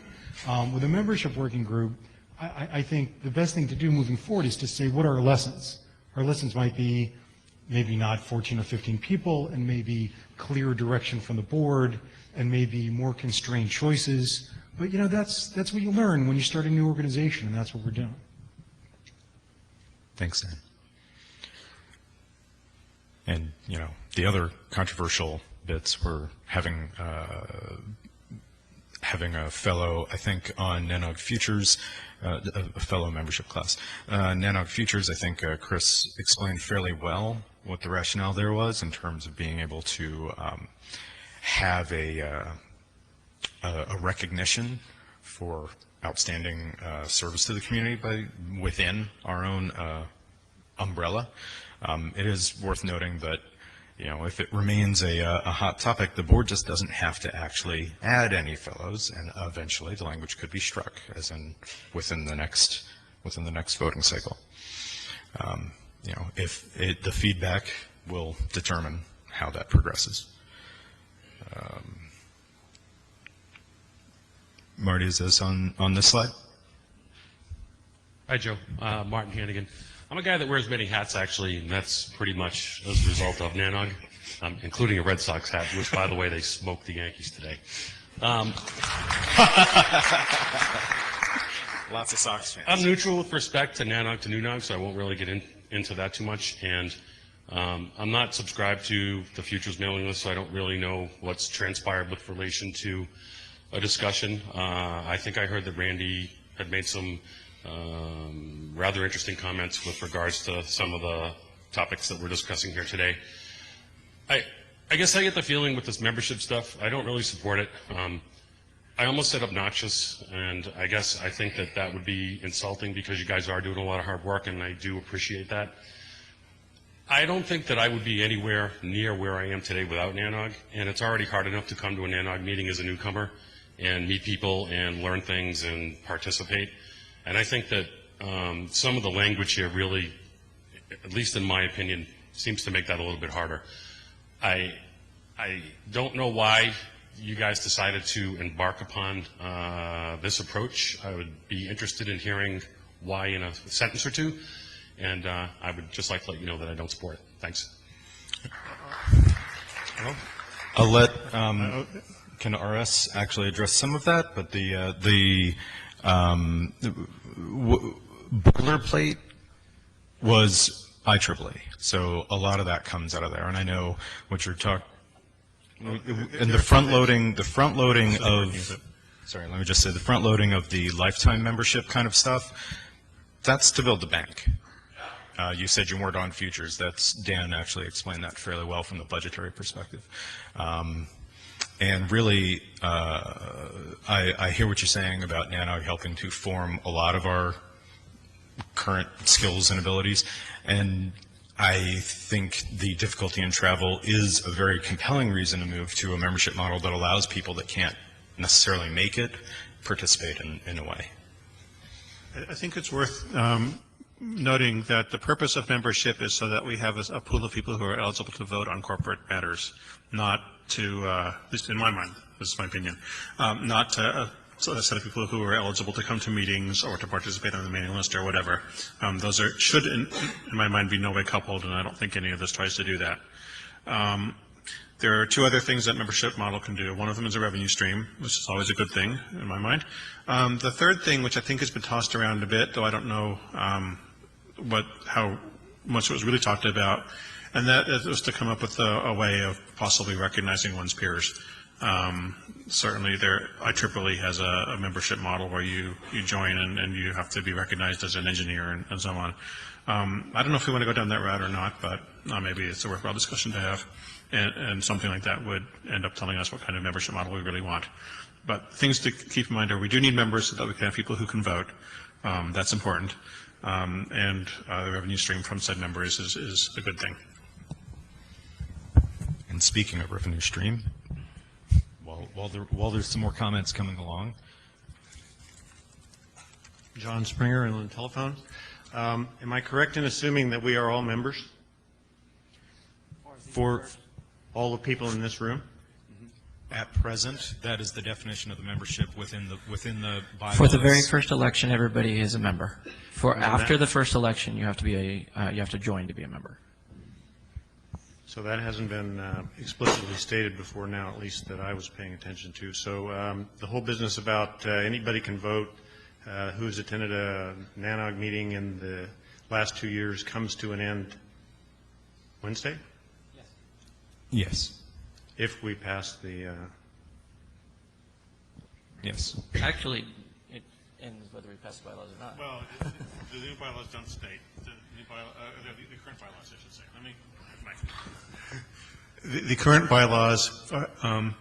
With a membership working group, I think the best thing to do moving forward is to say, what are our lessons? Our lessons might be, maybe not 14 or 15 people, and maybe clearer direction from the board, and maybe more constrained choices. But, you know, that's what you learn when you start a new organization, and that's what we're doing. Thanks, Dan. And, you know, the other controversial bits were having a fellow, I think, on NANOG Futures, a fellow membership class. NANOG Futures, I think Chris explained fairly well what the rationale there was in terms of being able to have a recognition for outstanding service to the community within our own umbrella. It is worth noting that, you know, if it remains a hot topic, the board just doesn't have to actually add any fellows, and eventually the language could be struck, as in within the next voting cycle. You know, the feedback will determine how that progresses. Marty, is this on this slide? Hi, Joe. Martin Hannigan. I'm a guy that wears many hats, actually, and that's pretty much as a result of NANOG, including a Red Sox hat, which, by the way, they smoked the Yankees today. Lots of Sox fans. I'm neutral with respect to NANOG to NUNOG, so I won't really get into that too much. And I'm not subscribed to the Futures mailing list, so I don't really know what's transpired with relation to a discussion. I think I heard that Randy had made some rather interesting comments with regards to some of the topics that we're discussing here today. I guess I get the feeling with this membership stuff, I don't really support it. I almost said obnoxious, and I guess I think that that would be insulting because you guys are doing a lot of hard work, and I do appreciate that. I don't think that I would be anywhere near where I am today without NANOG, and it's already hard enough to come to a NANOG meeting as a newcomer and meet people and learn things and participate. And I think that some of the language here really, at least in my opinion, seems to make that a little bit harder. I don't know why you guys decided to embark upon this approach. I would be interested in hearing why in a sentence or two, and I would just like to let you know that I don't support it. Thanks. I'll let can RS actually address some of that, but the boilerplate was IEEE, so a lot of that comes out of there, and I know what you're talking. And the front loading of, sorry, let me just say, the front loading of the lifetime membership kind of stuff, that's to build the bank. You said you weren't on futures. Dan actually explained that fairly well from the budgetary perspective. And really, I hear what you're saying about NANOG helping to form a lot of our current skills and abilities. And I think the difficulty in travel is a very compelling reason to move to a membership model that allows people that can't necessarily make it participate in a way. I think it's worth noting that the purpose of membership is so that we have a pool of people who are eligible to vote on corporate matters, not to, at least in my mind, this is my opinion, not to a set of people who are eligible to come to meetings or to participate on the mailing list or whatever. Those should, in my mind, be no way coupled, and I don't think any of this tries to do that. There are two other things that membership model can do. One of them is a revenue stream, which is always a good thing in my mind. The third thing, which I think has been tossed around a bit, though I don't know how much it was really talked about, and that was to come up with a way of possibly recognizing one's peers. Certainly IEEE has a membership model where you join and you have to be recognized as an engineer and so on. I don't know if we want to go down that route or not, but maybe it's a worthwhile discussion to have. And something like that would end up telling us what kind of membership model we really want. But things to keep in mind are we do need members so that we can have people who can vote. That's important. And the revenue stream from said members is a good thing. And speaking of revenue stream, while there's some more comments coming along. John Springer on the telephone. Am I correct in assuming that we are all members? For all the people in this room? At present, that is the definition of the membership within the bylaws. For the very first election, everybody is a member. For after the first election, you have to be you have to join to be a member. So that hasn't been explicitly stated before now, at least that I was paying attention to. So the whole business about anybody can vote who's attended a NANOG meeting in the last 2 years comes to an end Wednesday? Yes. If we pass the... Yes. Actually, it ends whether we pass the bylaws or not. Well, the new bylaws don't state, the current bylaws, I should say. The current bylaws are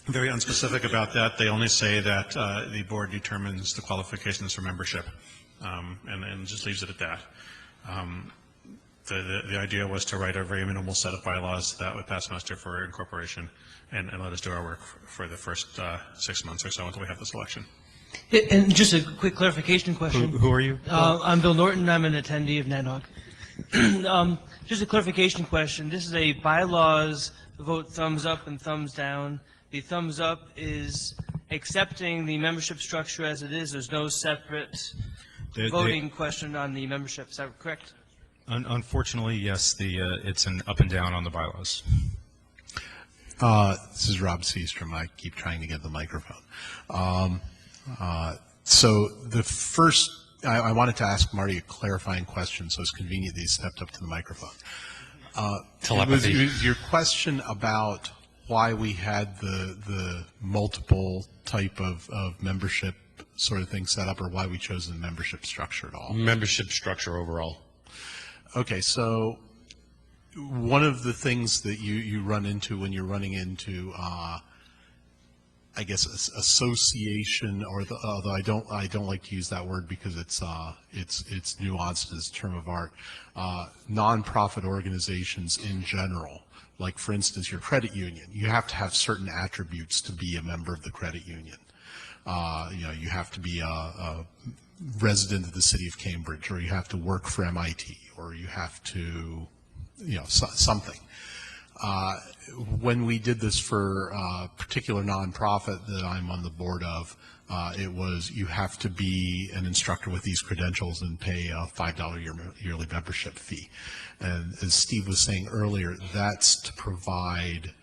very unspecific about that. They only say that the board determines the qualifications for membership, and just leaves it at that. The idea was to write a very minimal set of bylaws that would pass muster for incorporation and let us do our work for the first 6 months or so until we have this election. And just a quick clarification question. Who are you? I'm Bill Norton. I'm an attendee of NANOG. Just a clarification question. This is a bylaws vote thumbs up and thumbs down. The thumbs up is accepting the membership structure as it is. There's no separate voting question on the membership. Is that correct? Unfortunately, yes. It's an up and down on the bylaws. This is Rob Seastrom. I keep trying to get the microphone. So the first, I wanted to ask Marty a clarifying question, so it's convenient that he stepped up to the microphone. Telepathy. It was your question about why we had the multiple type of membership sort of thing set up, or why we chose the membership structure at all? Membership structure overall. Okay, so one of the things that you run into when you're running into, I guess, association, or although I don't like to use that word because it's nuanced as a term of art, nonprofit organizations in general. Like, for instance, your credit union, you have to have certain attributes to be a member of the credit union. You have to be a resident of the city of Cambridge, or you have to work for MIT, or you have to, something. When we did this for a particular nonprofit that I'm on the board of, it was you have to be an instructor with these credentials and pay a $5 yearly membership fee. And as Steve was saying earlier, that's to provide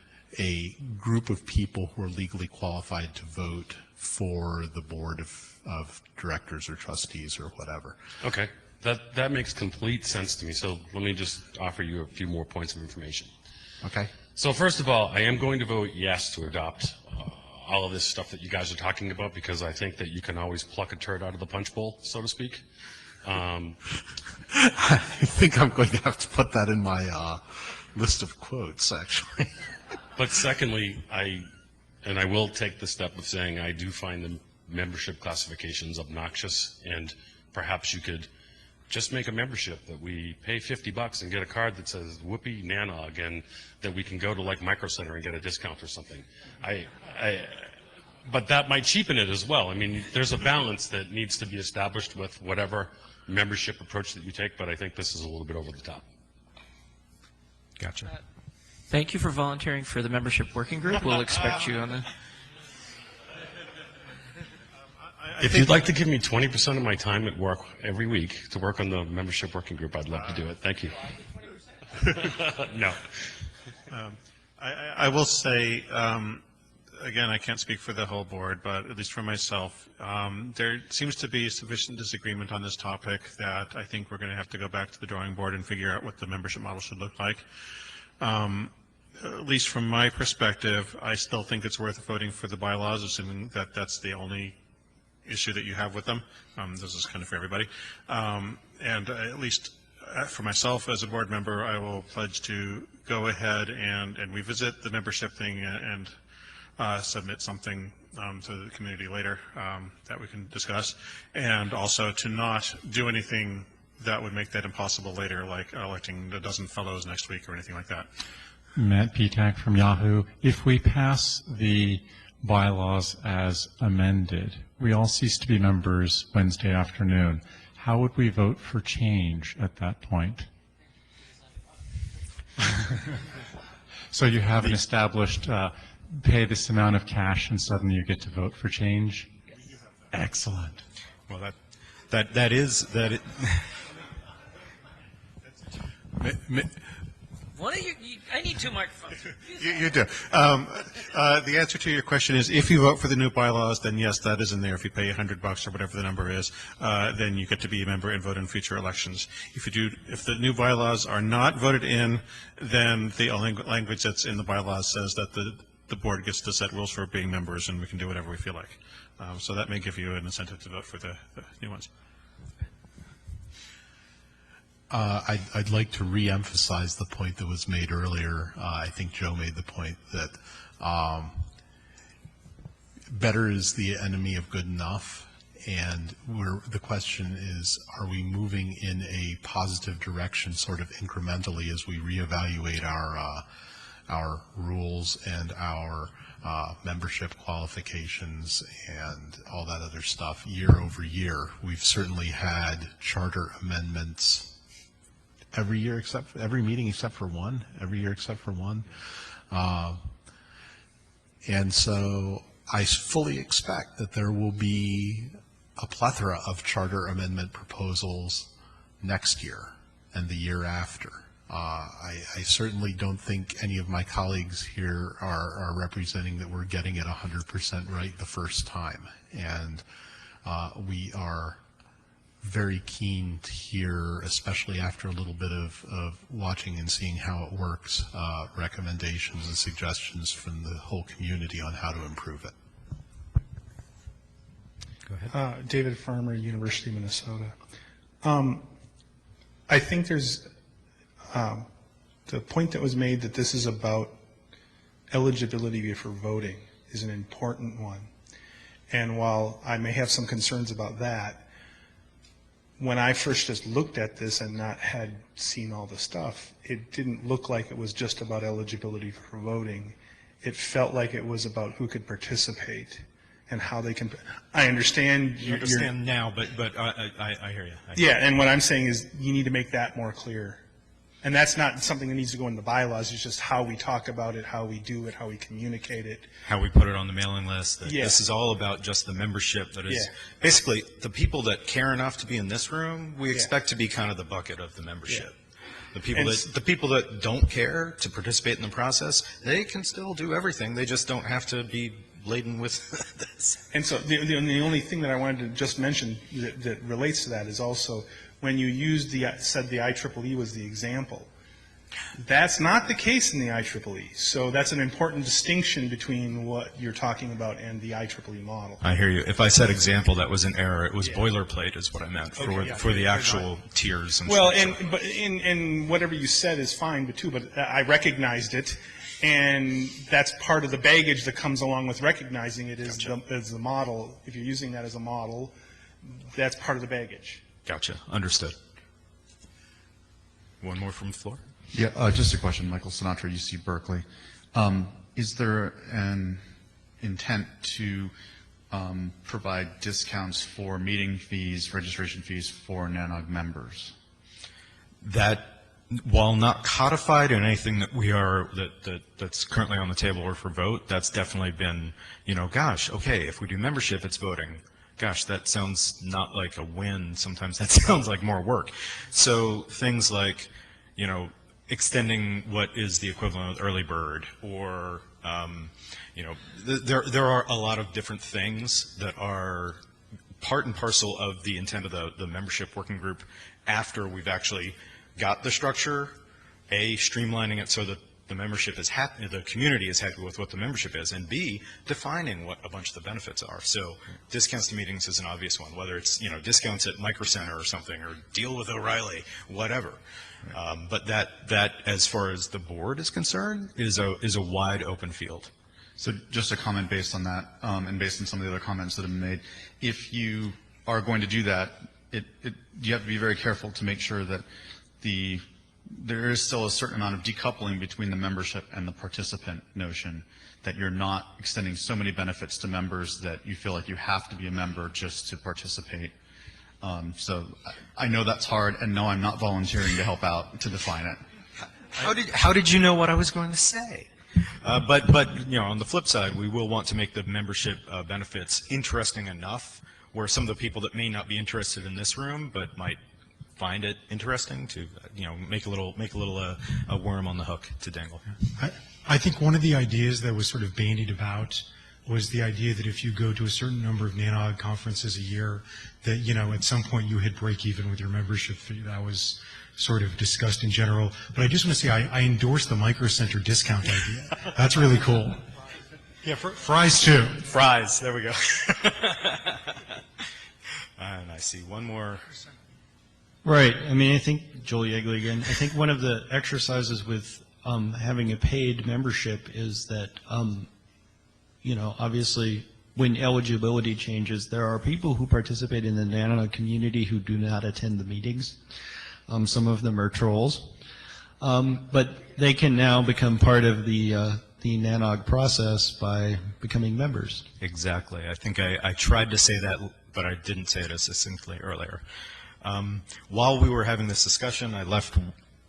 a group of people who are legally qualified to vote for the board of directors or trustees or whatever. Okay, that makes complete sense to me. So let me just offer you a few more points of information. Okay. So first of all, I am going to vote yes to adopt all of this stuff that you guys are talking about, because I think that you can always pluck a turd out of the punch bowl, so to speak. I think I'm going to have to put that in my list of quotes, actually. But secondly, I will take the step of saying I do find the membership classifications obnoxious, and perhaps you could just make a membership that we pay $50 and get a card that says Whoopee NANOG, and that we can go to like Micro Center and get a discount or something. But that might cheapen it as well. I mean, there's a balance that needs to be established with whatever membership approach that you take, but I think this is a little bit over the top. Gotcha. Thank you for volunteering for the membership working group. We'll expect you on the... If you'd like to give me 20% of my time at work every week to work on the membership working group, I'd love to do it. Thank you. No. I will say, again, I can't speak for the whole board, but at least for myself, there seems to be sufficient disagreement on this topic that I think we're going to have to go back to the drawing board and figure out what the membership model should look like. At least from my perspective, I still think it's worth voting for the bylaws, assuming that that's the only issue that you have with them. This is kind of for everybody. And at least for myself as a board member, I will pledge to go ahead and revisit the membership thing and submit something to the community later that we can discuss, and also to not do anything that would make that impossible later, like electing a dozen fellows next week or anything like that. Matt Petak from Yahoo. If we pass the bylaws as amended, we all cease to be members Wednesday afternoon. How would we vote for change at that point? So you have an established pay this amount of cash and suddenly you get to vote for change? Excellent. Well, that is One of you, I need 2 microphones. You do. The answer to your question is, if you vote for the new bylaws, then yes, that is in there. If you pay $100 or whatever the number is, then you get to be a member and vote in future elections. If the new bylaws are not voted in, then the language that's in the bylaws says that the board gets to set rules for being members, and we can do whatever we feel like. So that may give you an incentive to vote for the new ones. I'd like to re-emphasize the point that was made earlier. I think Joe made the point that better is the enemy of good enough, and the question is, are we moving in a positive direction sort of incrementally as we reevaluate our rules and our membership qualifications and all that other stuff year over year? We've certainly had charter amendments every year every meeting except for one, every year except for one. And so I fully expect that there will be a plethora of charter amendment proposals next year and the year after. I certainly don't think any of my colleagues here are representing that we're getting it 100% right the first time. And we are very keen to hear, especially after a little bit of watching and seeing how it works, recommendations and suggestions from the whole community on how to improve it. Go ahead. David Farmer, University of Minnesota. I think there's the point that was made that this is about eligibility for voting is an important one. And while I may have some concerns about that, when I first just looked at this and not had seen all the stuff, it didn't look like it was just about eligibility for voting. It felt like it was about who could participate and how they can. I understand. You understand now, but I hear you. Yeah, and what I'm saying is you need to make that more clear. And that's not something that needs to go in the bylaws. It's just how we talk about it, how we do it, how we communicate it. How we put it on the mailing list. That Yeah. This is all about just the membership that is basically the people that care enough to be in this room, we expect to be kind of the bucket of the membership. The people that don't care to participate in the process, they can still do everything. They just don't have to be laden with this. And so the only thing that I wanted to just mention that relates to that is also when you used said the IEEE was the example. That's not the case in the IEEE. So that's an important distinction between what you're talking about and the IEEE model. I hear you. If I said example, that was an error. It was boilerplate is what I meant for the actual tiers. And well, and whatever you said is fine, but I recognized it, and that's part of the baggage that comes along with recognizing it is as the model. If you're using that as a model, that's part of the baggage. Gotcha. Understood. One more from the floor. Yeah, just a question. Michael Sinatra, UC Berkeley. Is there an intent to provide discounts for meeting fees, registration fees for NANOG members? That, while not codified in anything that we are that's currently on the table or for vote, that's definitely been, gosh, okay, if we do membership, it's voting. Gosh, that sounds not like a win. Sometimes that sounds like more work. So things like, extending what is the equivalent of early bird, or there are a lot of different things that are part and parcel of the intent of the membership working group after we've actually got the structure, streamlining it so that the membership is happy, the community is happy with what the membership is, and B, defining what a bunch of the benefits are. So discounts to meetings is an obvious one, whether it's discounts at Micro Center or something, or deal with O'Reilly, whatever. But that, as far as the board is concerned, is a wide open field. So just a comment based on that, and based on some of the other comments that have been made. If you are going to do that, you have to be very careful to make sure that there is still a certain amount of decoupling between the membership and the participant notion, that you're not extending so many benefits to members that you feel like you have to be a member just to participate. So I know that's hard, and no, I'm not volunteering to help out to define it. How did you know what I was going to say? But on the flip side, we will want to make the membership benefits interesting enough where some of the people that may not be interested in this room but might find it interesting to, make a little a worm on the hook to dangle. I think one of the ideas that was sort of bandied about was the idea that if you go to a certain number of NANOG conferences a year, that, at some point you hit break even with your membership fee. That was sort of discussed in general. But I just want to say I endorse the Micro Center discount idea. That's really cool. Yeah, fries too. Fries, there we go. And I see one more. Right. I mean, I think, Joel Yegley again, I think one of the exercises with having a paid membership is that, obviously when eligibility changes, there are people who participate in the NANOG community who do not attend the meetings. Some of them are trolls. But they can now become part of the NANOG process by becoming members. Exactly. I think I tried to say that, but I didn't say it as succinctly earlier. While we were having this discussion, I left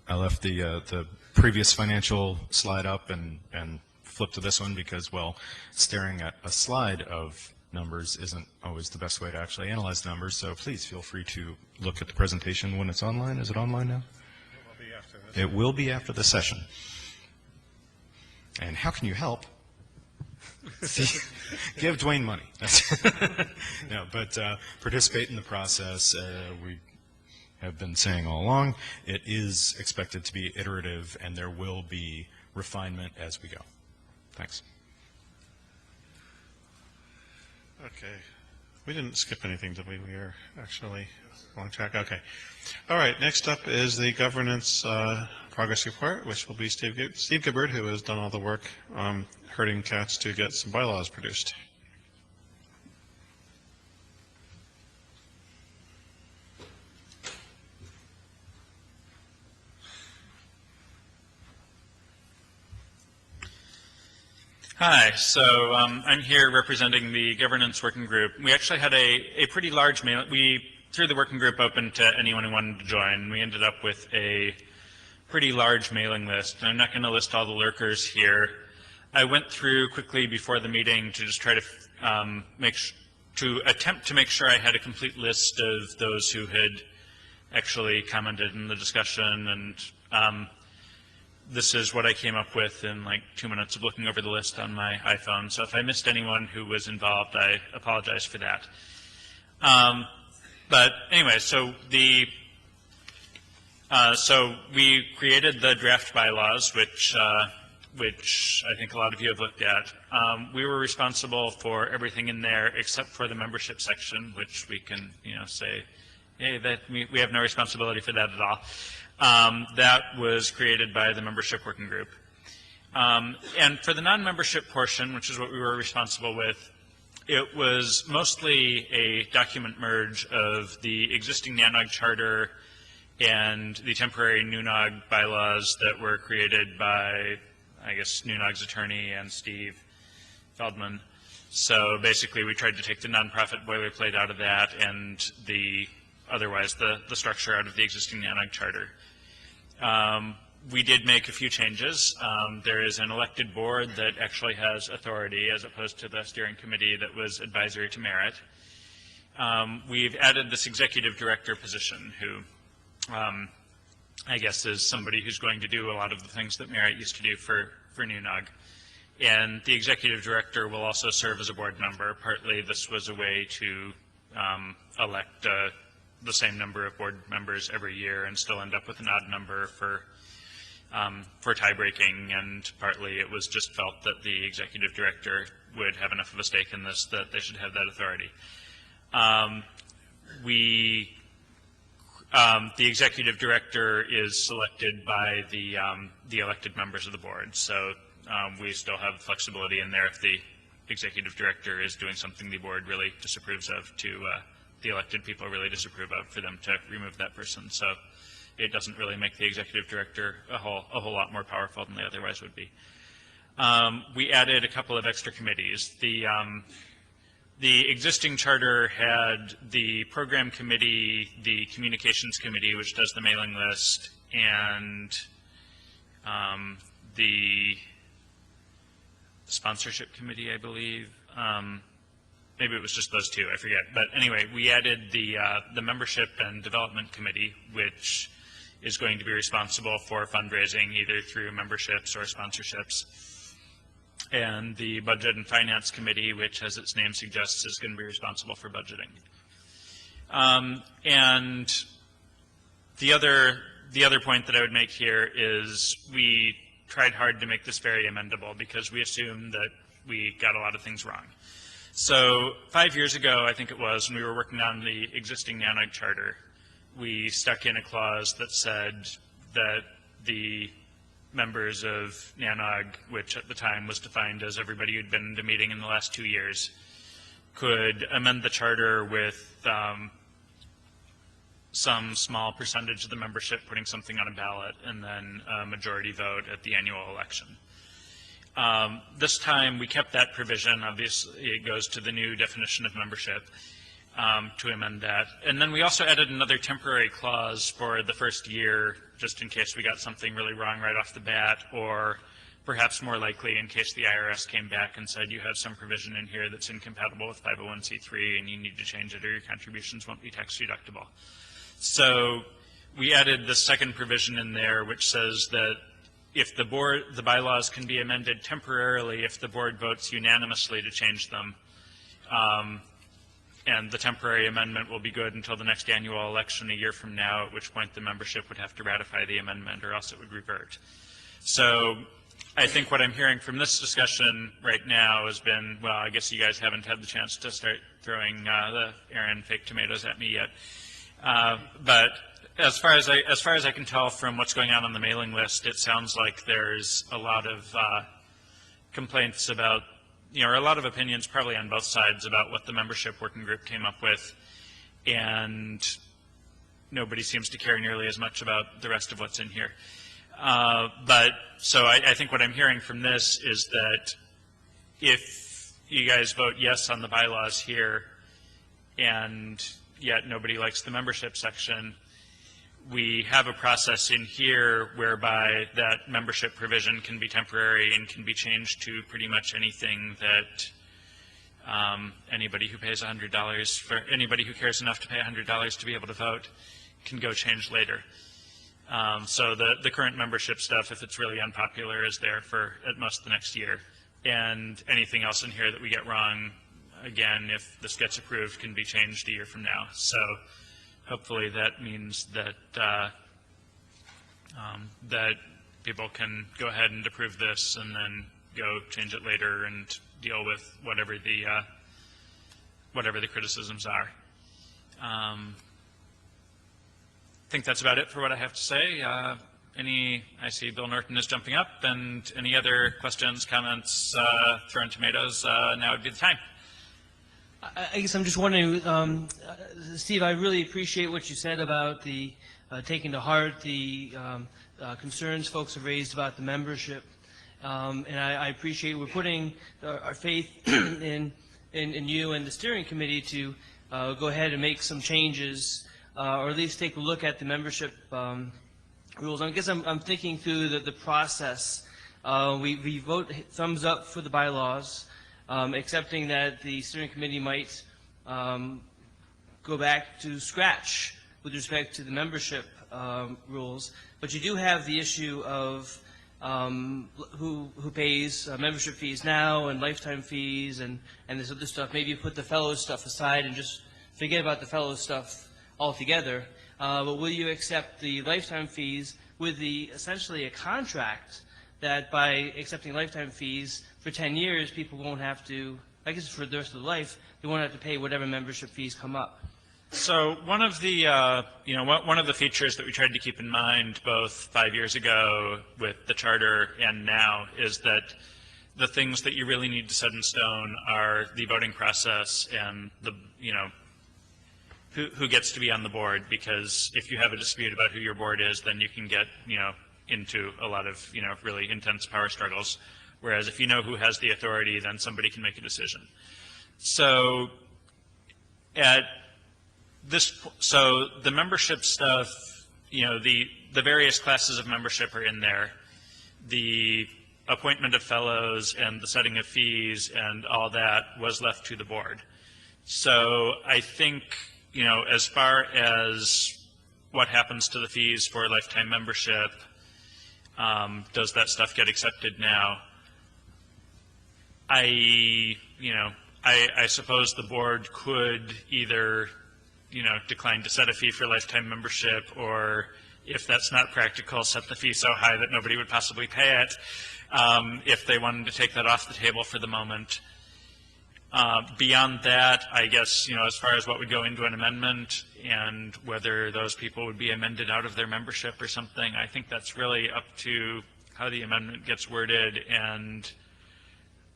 the previous financial slide up and flipped to this one because, well, staring at a slide of numbers isn't always the best way to actually analyze the numbers. So please feel free to look at the presentation when it's online. Is it online now? It will be after the session. And how can you help? Give Dwayne money. No, but participate in the process. We have been saying all along, it is expected to be iterative, and there will be refinement as we go. Thanks. Okay. We didn't skip anything, did we? We are actually on track. Okay. All right. Next up is the governance progress report, which will be Steve Gibbard, who has done all the work herding cats to get some bylaws produced. Hi, so I'm here representing the governance working group. We actually had a pretty large mail. We threw the working group open to anyone who wanted to join. We ended up with a pretty large mailing list. I'm not going to list all the lurkers here. I went through quickly before the meeting to just try to attempt to make sure I had a complete list of those who had actually commented in the discussion, and this is what I came up with in like 2 minutes of looking over the list on my iPhone. So if I missed anyone who was involved, I apologize for that. But anyway, so we created the draft bylaws, which I think a lot of you have looked at. We were responsible for everything in there except for the membership section, which we can, say, hey, that we have no responsibility for that at all. That was created by the membership working group. And for the non-membership portion, which is what we were responsible with, it was mostly a document merge of the existing NANOG charter and the temporary NUNOG bylaws that were created by, I guess, NUNOG's attorney and Steve Feldman. So basically we tried to take the nonprofit boilerplate out of that and otherwise the structure out of the existing NANOG charter. We did make a few changes. There is an elected board that actually has authority as opposed to the steering committee that was advisory to Merit. We've added this executive director position who I guess is somebody who's going to do a lot of the things that Merit used to do for NUNOG. And the executive director will also serve as a board member. Partly this was a way to elect the same number of board members every year and still end up with an odd number for tie-breaking, and partly it was just felt that the executive director would have enough of a stake in this that they should have that authority. The executive director is selected by the elected members of the board, so we still have flexibility in there if the executive director is doing something the board really disapproves of the elected people really disapprove of, for them to remove that person. So it doesn't really make the executive director a whole lot more powerful than they otherwise would be. We added a couple of extra committees. The existing charter had the program committee, the communications committee, which does the mailing list, and the sponsorship committee, I believe. maybe it was just those two, I forget. But anyway, we added the membership and development committee, which is going to be responsible for fundraising either through memberships or sponsorships. And the budget and finance committee, which as its name suggests, is going to be responsible for budgeting. And the other point that I would make here is we tried hard to make this very amendable because we assumed that we got a lot of things wrong. So 5 years ago, I think it was, when we were working on the existing NANOG charter, we stuck in a clause that said that the members of NANOG, which at the time was defined as everybody who'd been to meeting in the last 2 years, could amend the charter with some small percentage of the membership putting something on a ballot and then a majority vote at the annual election. This time we kept that provision. Obviously it goes to the new definition of membership to amend that. And then we also added another temporary clause for the first year, just in case we got something really wrong right off the bat, or perhaps more likely in case the IRS came back and said you have some provision in here that's incompatible with 501c3 and you need to change it or your contributions won't be tax deductible. So we added the second provision in there which says that if the bylaws can be amended temporarily if the board votes unanimously to change them, and the temporary amendment will be good until the next annual election a year from now, at which point the membership would have to ratify the amendment or else it would revert. So I think what I'm hearing from this discussion right now has been, well, I guess you guys haven't had the chance to start throwing the Aaron fake tomatoes at me yet. But as far as I can tell from what's going on the mailing list, it sounds like there's a lot of complaints about, or a lot of opinions probably on both sides about what the membership working group came up with, and nobody seems to care nearly as much about the rest of what's in here. But so I think what I'm hearing from this is that if you guys vote yes on the bylaws here, and yet nobody likes the membership section, we have a process in here whereby that membership provision can be temporary and can be changed to pretty much anything that anybody who pays $100 for anybody who cares enough to pay $100 to be able to vote can go change later. So the current membership stuff, if it's really unpopular, is there for at most the next year. And anything else in here that we get wrong, again, if this gets approved, can be changed a year from now. So hopefully that means that that people can go ahead and approve this and then go change it later and deal with whatever the criticisms are. I think that's about it for what I have to say. I see Bill Norton is jumping up, and any other questions, comments, throwing tomatoes, now would be the time. I guess I'm just wondering, Steve, I really appreciate what you said about the taking to heart the concerns folks have raised about the membership, and I appreciate we're putting our faith in you and the steering committee to go ahead and make some changes, or at least take a look at the membership rules. I guess I'm thinking through the process. We vote thumbs up for the bylaws. Accepting that the steering committee might go back to scratch with respect to the membership rules, but you do have the issue of who pays membership fees now and lifetime fees and this other stuff. Maybe you put the fellows stuff aside and just forget about the fellows stuff altogether. But will you accept the lifetime fees with essentially a contract that by accepting lifetime fees for 10 years, people won't have to, I guess for the rest of their life, they won't have to pay whatever membership fees come up? So one of the, one of the features that we tried to keep in mind both 5 years ago with the charter and now is that the things that you really need to set in stone are the voting process and the, who gets to be on the board, because if you have a dispute about who your board is, then you can get, into a lot of, really intense power struggles. Whereas if you know who has the authority, then somebody can make a decision. So so the membership stuff, the various classes of membership are in there. The appointment of fellows and the setting of fees and all that was left to the board. So I think, as far as what happens to the fees for lifetime membership, does that stuff get accepted now? I suppose the board could either, decline to set a fee for lifetime membership, or if that's not practical, set the fee so high that nobody would possibly pay it, if they wanted to take that off the table for the moment. Beyond that, I guess, as far as what would go into an amendment and whether those people would be amended out of their membership or something, I think that's really up to how the amendment gets worded and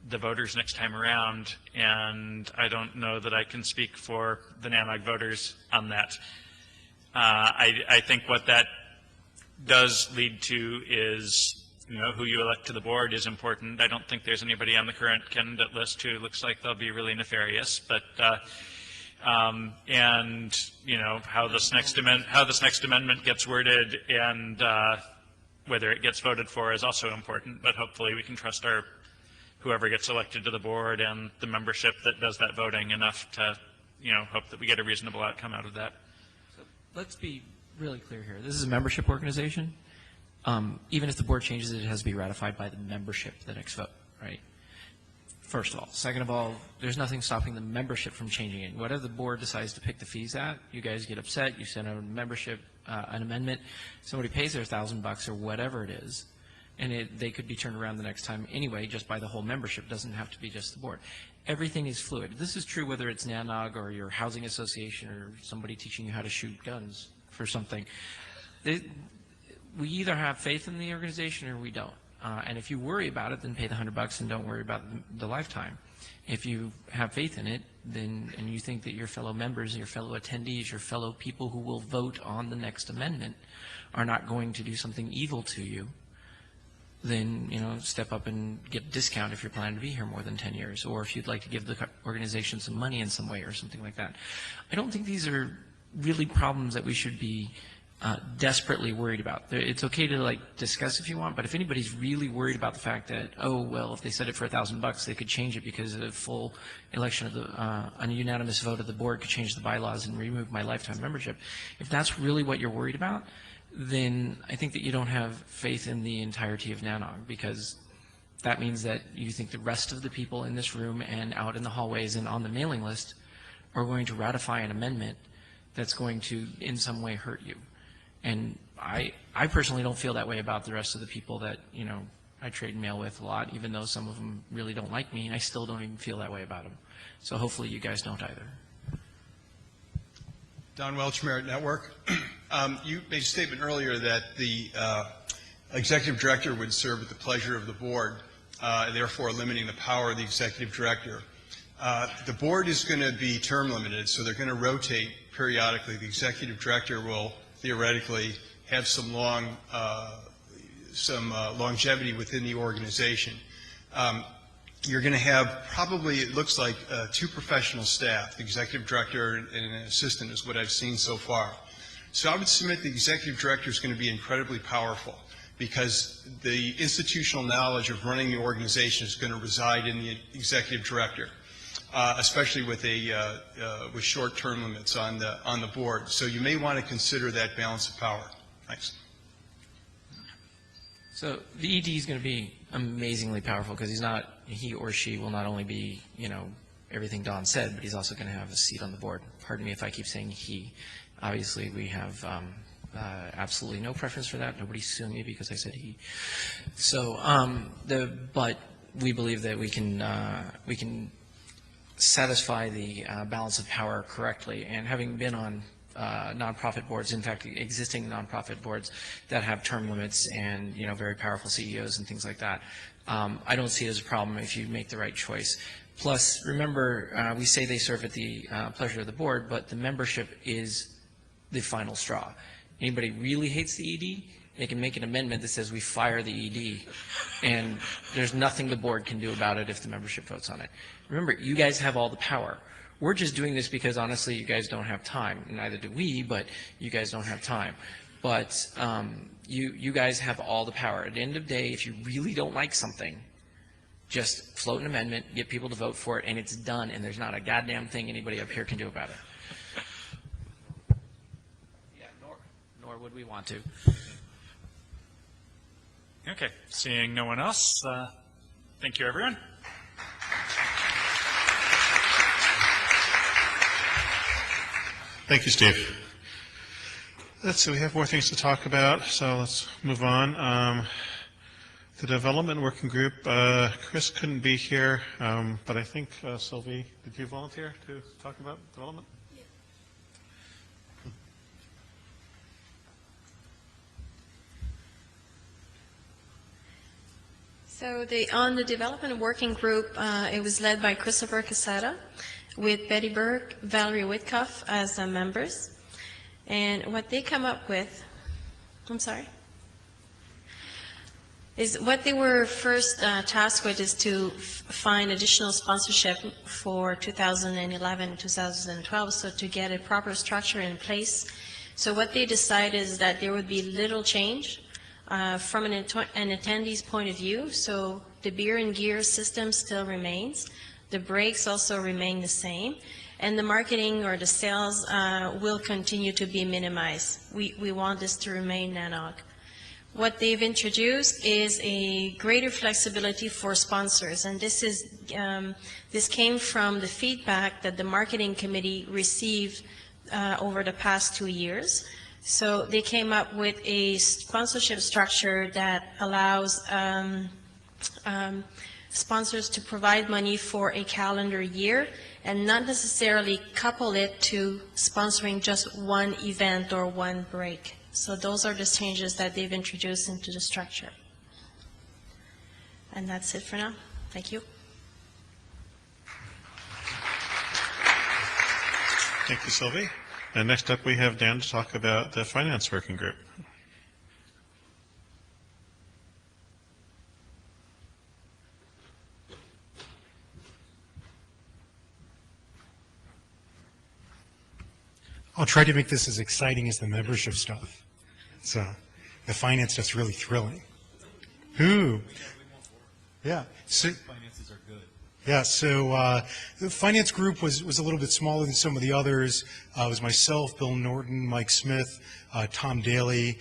the voters next time around. And I don't know that I can speak for the NANOG voters on that. I think what that does lead to is, who you elect to the board is important. I don't think there's anybody on the current candidate list who looks like they'll be really nefarious, but and how this next amendment gets worded and whether it gets voted for is also important. But hopefully we can trust whoever gets elected to the board and the membership that does that voting enough to hope that we get a reasonable outcome out of that. So let's be really clear here. This is a membership organization. Even if the board changes it, it has to be ratified by the membership the next vote, right? First of all. Second of all, there's nothing stopping the membership from changing it. Whatever the board decides to pick the fees at, you guys get upset, you send out a membership, an amendment, somebody pays their $1,000 or whatever it is, and they could be turned around the next time anyway just by the whole membership. It doesn't have to be just the board. Everything is fluid. This is true whether it's NANOG or your housing association or somebody teaching you how to shoot guns for something. We either have faith in the organization or we don't. And if you worry about it, then pay the $100 and don't worry about the lifetime. If you have faith in it, then and you think that your fellow members, your fellow attendees, your fellow people who will vote on the next amendment are not going to do something evil to you, then step up and get a discount if you're planning to be here more than 10 years, or if you'd like to give the organization some money in some way or something like that. I don't think these are really problems that we should be desperately worried about. It's okay to discuss if you want, but if anybody's really worried about the fact that, oh well, if they set it for $1,000, they could change it because a full election of a unanimous vote of the board could change the bylaws and remove my lifetime membership. If that's really what you're worried about, then I think that you don't have faith in the entirety of NANOG, because that means that you think the rest of the people in this room and out in the hallways and on the mailing list are going to ratify an amendment that's going to in some way hurt you. And I personally don't feel that way about the rest of the people that, I trade mail with a lot, even though some of them really don't like me, and I still don't even feel that way about them. So hopefully you guys don't either. Don Welch, Merit Network. You made a statement earlier that the executive director would serve at the pleasure of the board, therefore limiting the power of the executive director. The board is going to be term limited, so they're going to rotate periodically. The executive director will theoretically have some longevity within the organization. You're going to have probably, it looks like, 2 professional staff, the executive director and an assistant is what I've seen so far. So I would submit the executive director is going to be incredibly powerful, because the institutional knowledge of running the organization is going to reside in the executive director, especially with with short term limits on the board. So you may want to consider that balance of power. Thanks. So the ED is going to be amazingly powerful, because he or she will not only be, everything Don said, but he's also going to have a seat on the board. Pardon me if I keep saying he. Obviously, we have absolutely no preference for that. Nobody sue me because I said he. So, but we believe that we can satisfy the balance of power correctly. And having been on nonprofit boards, in fact, existing nonprofit boards that have term limits and very powerful CEOs and things like that, I don't see it as a problem if you make the right choice. Plus, remember, we say they serve at the pleasure of the board, but the membership is the final straw. Anybody really hates the ED, they can make an amendment that says we fire the ED, and there's nothing the board can do about it if the membership votes on it. Remember, you guys have all the power. We're just doing this because, honestly, you guys don't have time. Neither do we, but you guys don't have time. But you guys have all the power. At the end of the day, if you really don't like something, Just float an amendment, get people to vote for it, and it's done, and there's not a goddamn thing anybody up here can do about it. Yeah, nor would we want to. Okay, seeing no one else, thank you, everyone. Thank you, Steve. Let's see, we have more things to talk about, so let's move on. The development working group, Chris couldn't be here, but I think, Sylvie, did you volunteer to talk about development? So on the development working group, it was led by Christopher Casada with Betty Burke, Valerie Whitcoff as members. And what they come up with, is what they were first tasked with is to find additional sponsorship for 2011 and 2012, so to get a proper structure in place. So what they decided is that there would be little change from an attendee's point of view. So the beer and gear system still remains. The breaks also remain the same. And the marketing or the sales will continue to be minimized. We want this to remain NANOG. What they've introduced is a greater flexibility for sponsors, and this came from the feedback that the marketing committee received over the past 2 years. So they came up with a sponsorship structure that allows sponsors to provide money for a calendar year and not necessarily couple it to sponsoring just one event or one break. So those are the changes that they've introduced into the structure. And that's it for now. Thank you. Thank you, Sylvie. And next up, we have Dan to talk about the finance working group. I'll try to make this as exciting as the membership stuff. So the finance stuff's really thrilling. Ooh. Yeah. So, Finances are good. yeah, so the finance group was a little bit smaller than some of the others. It was myself, Bill Norton, Mike Smith, Tom Daly,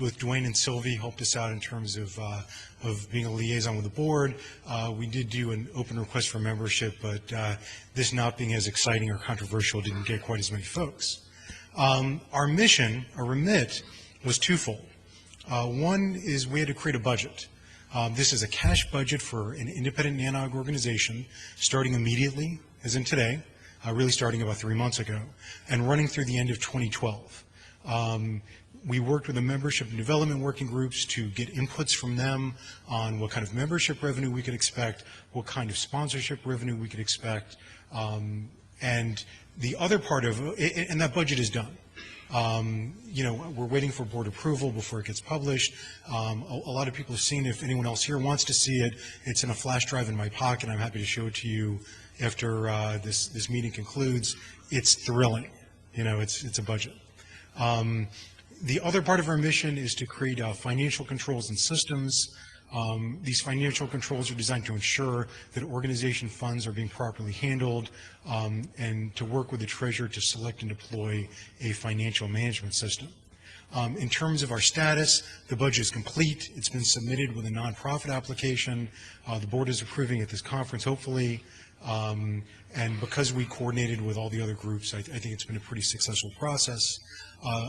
with Dwayne and Sylvie helped us out in terms of being a liaison with the board. We did do an open request for membership, but this not being as exciting or controversial didn't get quite as many folks. Our mission, our remit, was twofold. One is we had to create a budget. This is a cash budget for an independent NANOG organization starting immediately, as in today, really starting about 3 months ago, and running through the end of 2012. We worked with the membership and development working groups to get inputs from them on what kind of membership revenue we could expect, what kind of sponsorship revenue we could expect, and the other part of it, and that budget is done. We're waiting for board approval before it gets published. A lot of people have seen it. If anyone else here wants to see it, it's in a flash drive in my pocket. I'm happy to show it to you after this meeting concludes. It's thrilling. It's a budget. The other part of our mission is to create financial controls and systems. These financial controls are designed to ensure that organization funds are being properly handled and to work with the treasurer to select and deploy a financial management system. In terms of our status, the budget is complete. It's been submitted with a nonprofit application. The board is approving at this conference, hopefully. And because we coordinated with all the other groups, I think it's been a pretty successful process.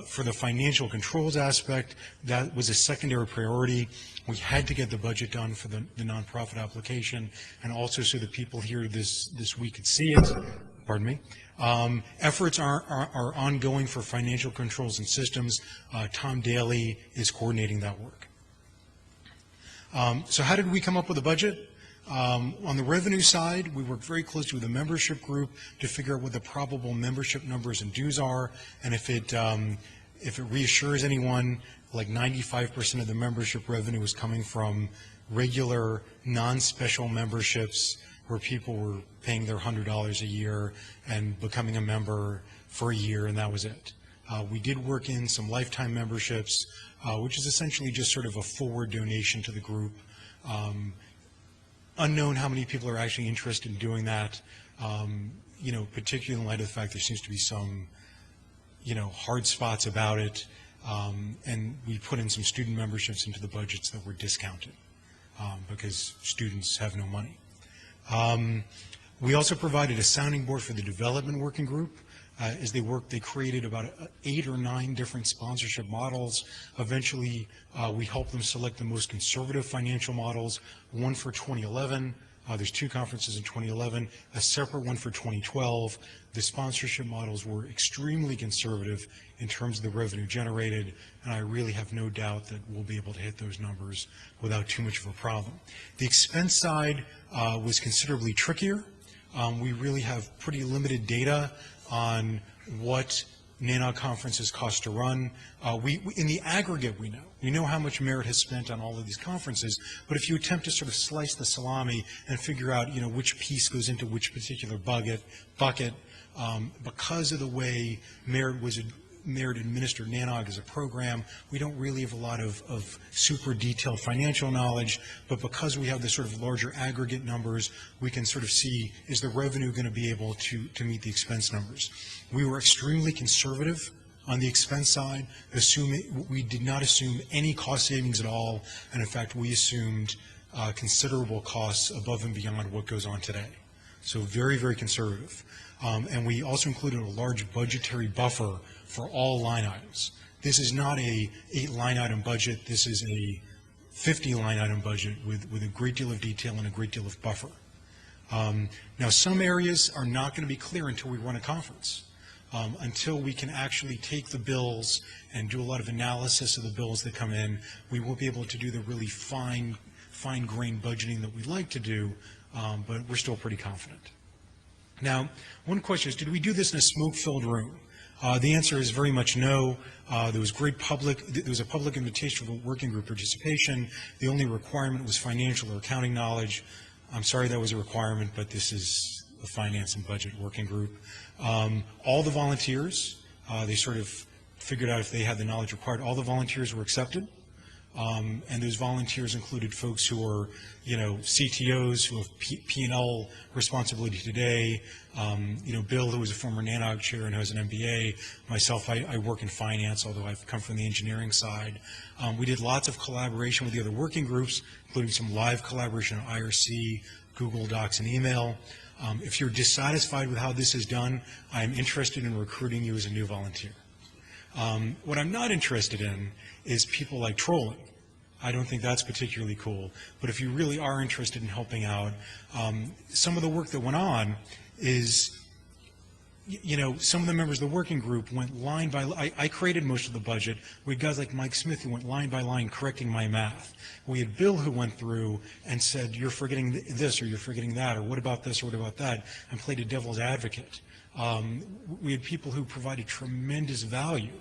For the financial controls aspect, that was a secondary priority. We had to get the budget done for the nonprofit application, and also so that people here this week could see it. Pardon me. Efforts are ongoing for financial controls and systems. Tom Daly is coordinating that work. So how did we come up with a budget? On the revenue side, we worked very closely with the membership group to figure out what the probable membership numbers and dues are, and if it reassures anyone, like 95% of the membership revenue was coming from regular, non-special memberships where people were paying their $100 a year and becoming a member for a year, and that was it. We did work in some lifetime memberships, which is essentially just sort of a forward donation to the group. unknown how many people are actually interested in doing that, particularly in light of the fact there seems to be some, hard spots about it. And we put in some student memberships into the budgets that were discounted because students have no money. We also provided a sounding board for the development working group. As they worked, they created about 8 or 9 different sponsorship models. Eventually, we helped them select the most conservative financial models, one for 2011. There's 2 conferences in 2011, a separate one for 2012. The sponsorship models were extremely conservative in terms of the revenue generated, and I really have no doubt that we'll be able to hit those numbers without too much of a problem. The expense side was considerably trickier. We really have pretty limited data on what NANOG conferences cost to run. In the aggregate, we know how much Merit has spent on all of these conferences, but if you attempt to sort of slice the salami and figure out, which piece goes into which particular bucket, because of the way Merit administered NANOG as a program, we don't really have a lot of super detailed financial knowledge, but because we have the sort of larger aggregate numbers, we can sort of see, is the revenue going to be able to meet the expense numbers? We were extremely conservative on the expense side, we did not assume any cost savings at all, and in fact, we assumed considerable costs above and beyond what goes on today. So very, very conservative. And we also included a large budgetary buffer for all line items. This is not a 8-line item budget. This is a 50-line item budget with a great deal of detail and a great deal of buffer. Now, some areas are not going to be clear until we run a conference. Until we can actually take the bills and do a lot of analysis of the bills that come in, we won't be able to do the really fine-grained budgeting that we'd like to do, but we're still pretty confident. Now, one question is, did we do this in a smoke-filled room? The answer is very much no. There was a public invitation for working group participation. The only requirement was financial or accounting knowledge. I'm sorry that was a requirement, but this is a finance and budget working group. All the volunteers, they sort of figured out if they had the knowledge required. All the volunteers were accepted. And those volunteers included folks who are, CTOs who have P&L responsibility today. Bill, who was a former NANOG chair and who has an MBA. Myself, I work in finance, although I've come from the engineering side. We did lots of collaboration with the other working groups, including some live collaboration on IRC, Google Docs, and email. If you're dissatisfied with how this is done, I'm interested in recruiting you as a new volunteer. What I'm not interested in is people like trolling. I don't think that's particularly cool. But if you really are interested in helping out, some of the work that went on is, some of the members of the working group went line by line. I created most of the budget. We had guys like Mike Smith who went line by line correcting my math. We had Bill who went through and said, you're forgetting this or you're forgetting that, or what about this or what about that, and played a devil's advocate. We had people who provided tremendous value.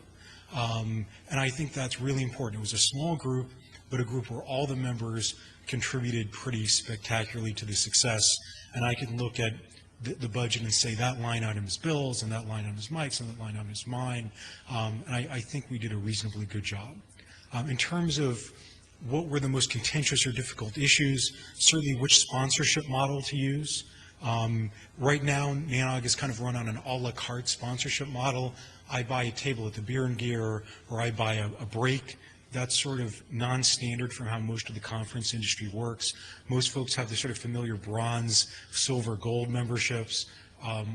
And I think that's really important. It was a small group, but a group where all the members contributed pretty spectacularly to the success. And I can look at the budget and say that line item is Bill's, and that line item is Mike's, and that line item is mine. And I think we did a reasonably good job. In terms of what were the most contentious or difficult issues, certainly which sponsorship model to use. Right now, NANOG is kind of run on an a la carte sponsorship model. I buy a table at the Beer and Gear, or I buy a break. That's sort of non-standard from how most of the conference industry works. Most folks have the sort of familiar bronze, silver, gold memberships.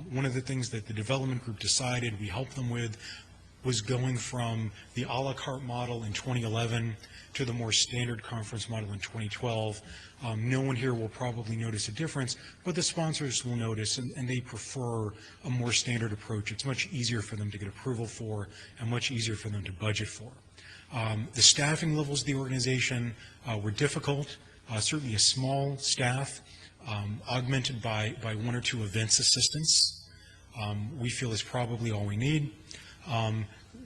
One of the things that the development group decided we helped them with was going from the a la carte model in 2011 to the more standard conference model in 2012. No one here will probably notice a difference, but the sponsors will notice, and they prefer a more standard approach. It's much easier for them to get approval for and much easier for them to budget for. The staffing levels of the organization were difficult. Certainly a small staff, augmented by 1 or 2 events assistants, we feel is probably all we need.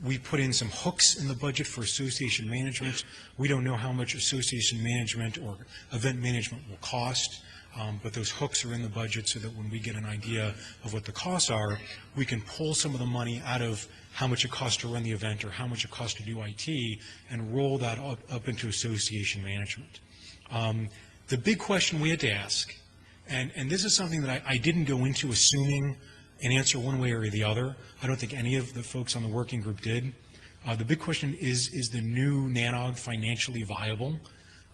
We put in some hooks in the budget for association management. We don't know how much association management or event management will cost, but those hooks are in the budget so that when we get an idea of what the costs are, we can pull some of the money out of how much it costs to run the event or how much it costs to do IT and roll that up into association management. The big question we had to ask, and this is something that I didn't go into assuming an answer one way or the other. I don't think any of the folks on the working group did. The big question is the new NANOG financially viable?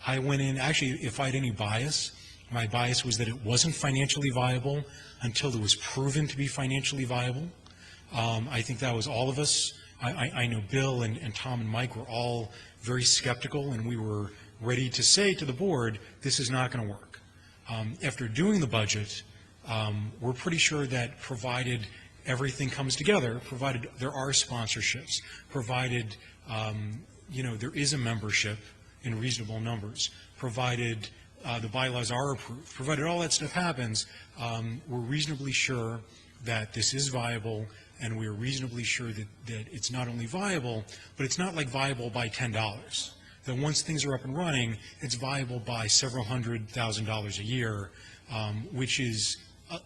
I went in, actually, if I had any bias, my bias was that it wasn't financially viable until it was proven to be financially viable. I think that was all of us. I know Bill and Tom and Mike were all very skeptical, and we were ready to say to the board, this is not going to work. After doing the budget, we're pretty sure that provided everything comes together, provided there are sponsorships, provided there is a membership in reasonable numbers, provided the bylaws are approved, provided all that stuff happens, we're reasonably sure that this is viable, and we're reasonably sure that it's not only viable, but it's not like viable by $10. That once things are up and running, it's viable by several $100,000 a year, which is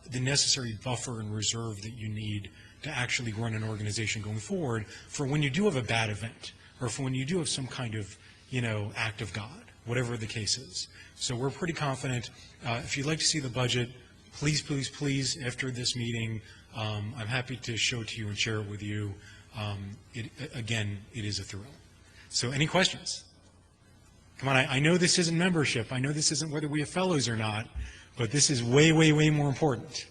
the necessary buffer and reserve that you need to actually run an organization going forward for when you do have a bad event, or for when you do have some kind of, act of God, whatever the case is. So we're pretty confident. If you'd like to see the budget, please, please, please, after this meeting, I'm happy to show it to you and share it with you. Again, it is a thrill. So any questions? Come on, I know this isn't membership. I know this isn't whether we have fellows or not, but this is way, way, way more important.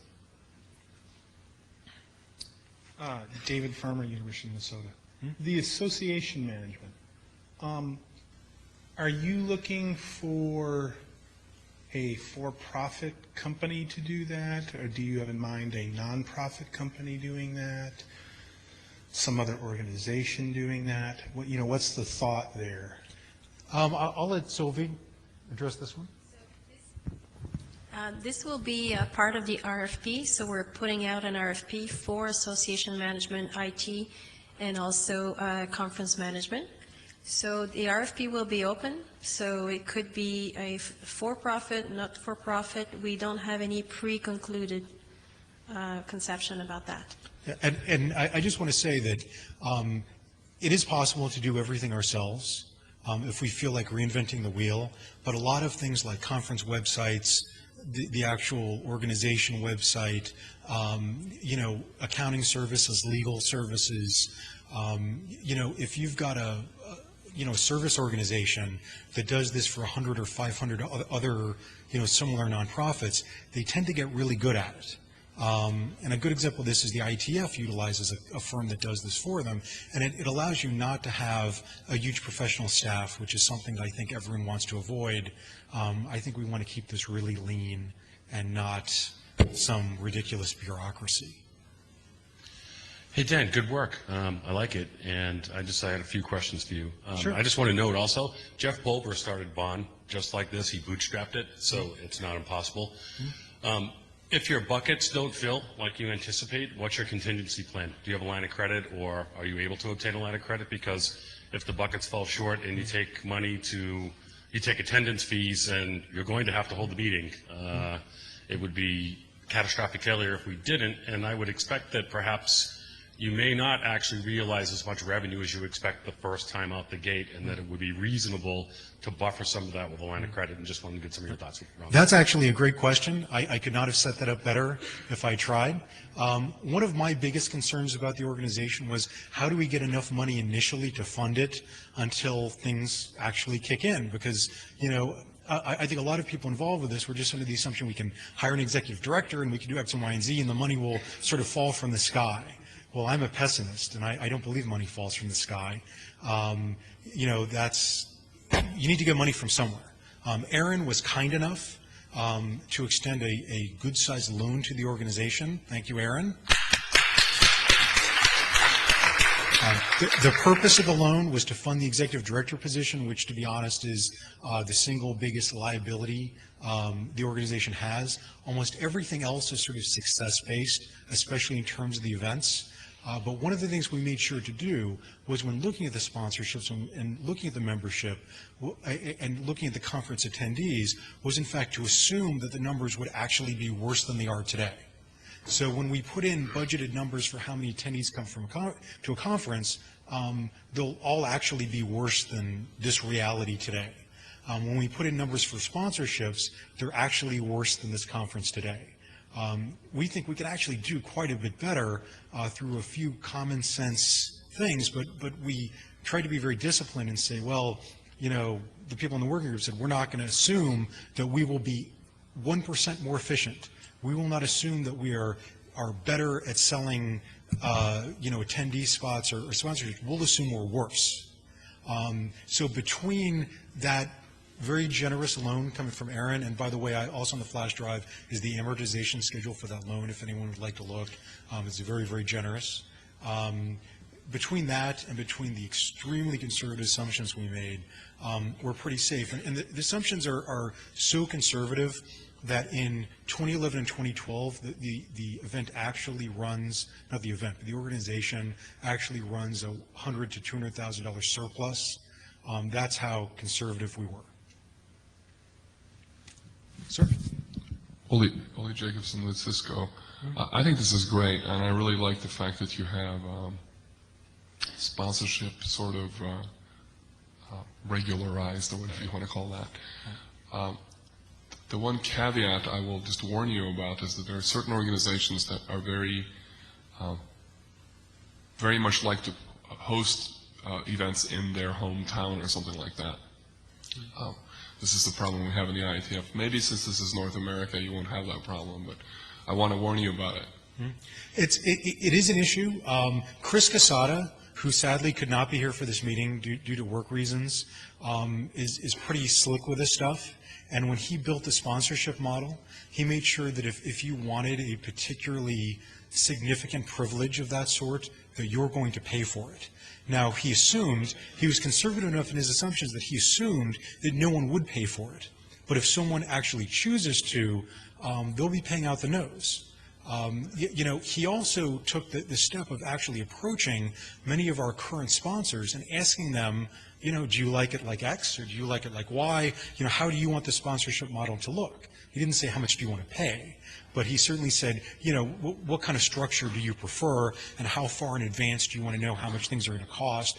David Farmer, University of Minnesota. The association management. Are you looking for a for-profit company to do that, or do you have in mind a nonprofit company doing that? Some other organization doing that? What's the thought there? I'll let Sylvie address this one. This will be a part of the RFP, so we're putting out an RFP for association management, IT, and also conference management. So the RFP will be open, so it could be a for-profit, not-for-profit. We don't have any pre-concluded conception about that. And I just want to say that it is possible to do everything ourselves if we feel like reinventing the wheel, but a lot of things like conference websites, the actual organization website, accounting services, legal services, if you've got a service organization that does this for 100 or 500 other, similar nonprofits, they tend to get really good at it. And a good example of this is the ITF utilizes a firm that does this for them, and it allows you not to have a huge professional staff, which is something that I think everyone wants to avoid. I think we want to keep this really lean and not some ridiculous bureaucracy. Hey, Dan, good work. I like it, and I had a few questions for you. Sure. I just want to note also, Jeff Pulver started Bond just like this. He bootstrapped it, so it's not impossible. If your buckets don't fill like you anticipate, what's your contingency plan? Do you have a line of credit, or are you able to obtain a line of credit? Because if the buckets fall short and you take you take attendance fees, and you're going to have to hold the meeting, it would be catastrophic failure if we didn't, and I would expect that perhaps you may not actually realize as much revenue as you expect the first time out the gate, and that it would be reasonable to buffer some of that with a line of credit, and just wanted to get some of your thoughts. That's actually a great question. I could not have set that up better if I tried. One of my biggest concerns about the organization was how do we get enough money initially to fund it until things actually kick in? Because, I think a lot of people involved with this were just under the assumption we can hire an executive director and we can do X and Y and Z and the money will sort of fall from the sky. Well, I'm a pessimist, and I don't believe money falls from the sky. You need to get money from somewhere. Aaron was kind enough to extend a good-sized loan to the organization. Thank you, Aaron. The purpose of the loan was to fund the executive director position, which, to be honest, is the single biggest liability the organization has. Almost everything else is sort of success-based, especially in terms of the events. But one of the things we made sure to do was, when looking at the sponsorships and looking at the membership and looking at the conference attendees, was in fact to assume that the numbers would actually be worse than they are today. So when we put in budgeted numbers for how many attendees come to a conference, they'll all actually be worse than this reality today. When we put in numbers for sponsorships, they're actually worse than this conference today. We think we could actually do quite a bit better through a few common sense things, but we try to be very disciplined and say, well, you know, the people in the working group said we're not going to assume that we will be 1% more efficient. We will not assume that we are better at selling, you know, attendee spots or sponsorships. We'll assume we're worse. So between that very generous loan coming from Aaron, and by the way, also on the flash drive is the amortization schedule for that loan if anyone would like to look. It's very, very generous. Between that and between the extremely conservative assumptions we made, we're pretty safe. And the assumptions are so conservative that in 2011 and 2012, the event actually runs, not the event, but the organization actually runs a $100,000 to $200,000 surplus. That's how conservative we were. Sir? Ole Jacobson with Cisco. I think this is great, and I really like the fact that you have sponsorship sort of regularized, or whatever you want to call that. The one caveat I will just warn you about is that there are certain organizations that are very much like to host events in their hometown or something like that. This is the problem we have in the IATF. Maybe since this is North America, you won't have that problem, but I want to warn you about it. It is an issue. Chris Casada, who sadly could not be here for this meeting due to work reasons, is pretty slick with this stuff. And when he built the sponsorship model, he made sure that if you wanted a particularly significant privilege of that sort, that you're going to pay for it. Now, he was conservative enough in his assumptions that he assumed that no one would pay for it. But if someone actually chooses to, they'll be paying out the nose. You know, he also took the step of actually approaching many of our current sponsors and asking them, you know, do you like it like X or do you like it like Y? You know, how do you want the sponsorship model to look? He didn't say how much do you want to pay, but he certainly said, you know, what kind of structure do you prefer and how far in advance do you want to know how much things are going to cost?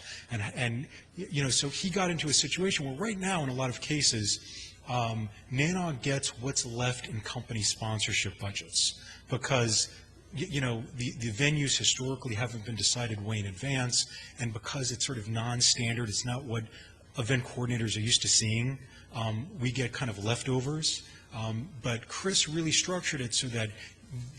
And you know, so he got into a situation where right now in a lot of cases, NANOG gets what's left in company sponsorship budgets because you know, the venues historically haven't been decided way in advance, and because it's sort of non-standard, it's not what event coordinators are used to seeing, we get kind of leftovers. But Chris really structured it so that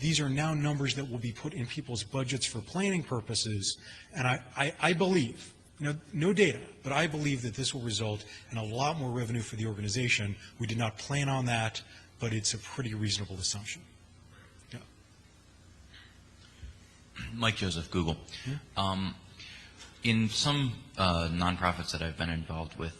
these are now numbers that will be put in people's budgets for planning purposes, and I believe, you know, no data, but I believe that this will result in a lot more revenue for the organization. We did not plan on that, but it's a pretty reasonable assumption. Mike Joseph, Google. In some nonprofits that I've been involved with,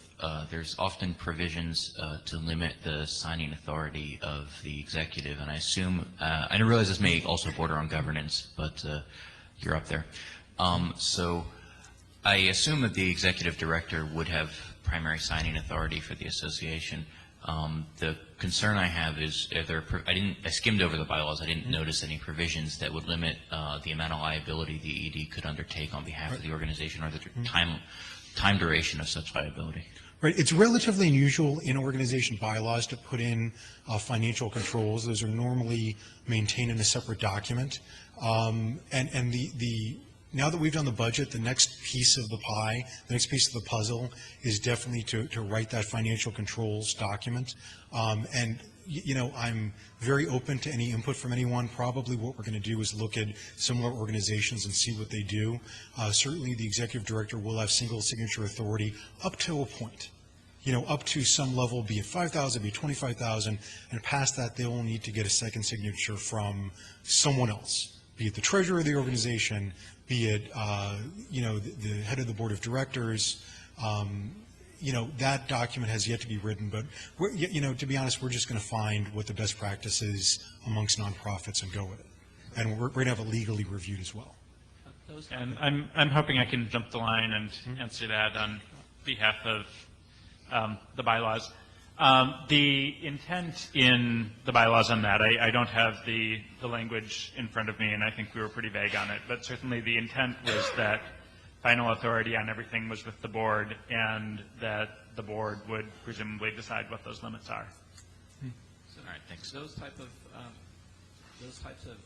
there's often provisions to limit the signing authority of the executive, and I assume, I realize this may also border on governance, but you're up there. So I assume that the executive director would have primary signing authority for the association. The concern I have is, I skimmed over the bylaws. I didn't notice any provisions that would limit the amount of liability the ED could undertake on behalf of the organization or the time duration of such liability. Right. It's relatively unusual in organization bylaws to put in financial controls. Those are normally maintained in a separate document. Now that we've done the budget, the next piece of the pie, the next piece of the puzzle is definitely to write that financial controls document. And, you know, I'm very open to any input from anyone. Probably what we're going to do is look at similar organizations and see what they do. Certainly the executive director will have single signature authority up to a point. You know, up to some level, be it 5,000, be it 25,000, and past that they will need to get a second signature from someone else, be it the treasurer of the organization, be it, you know, the head of the board of directors. You know, that document has yet to be written, but, you know, to be honest, we're just going to find what the best practice is amongst nonprofits and go with it. And we're going to have it legally reviewed as well. And I'm hoping I can jump the line and answer that on behalf of the bylaws. The intent in the bylaws on that, I don't have the language in front of me, and I think we were pretty vague on it, but certainly the intent was that final authority on everything was with the board, and that the board would presumably decide what those limits are. All right, thanks. Those types of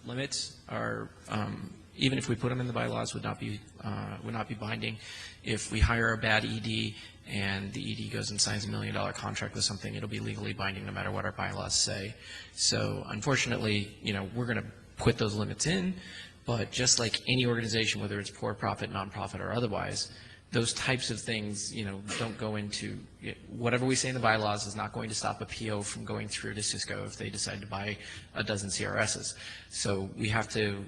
limits are, even if we put them in the bylaws, would not be binding. If we hire a bad ED and the ED goes and signs $1 million contract with something, it'll be legally binding no matter what our bylaws say. So unfortunately, we're going to put those limits in, but just like any organization, whether it's for-profit, nonprofit, or otherwise, those types of things, don't go into, whatever we say in the bylaws is not going to stop a PO from going through to Cisco if they decide to buy a dozen CRSs. So we have to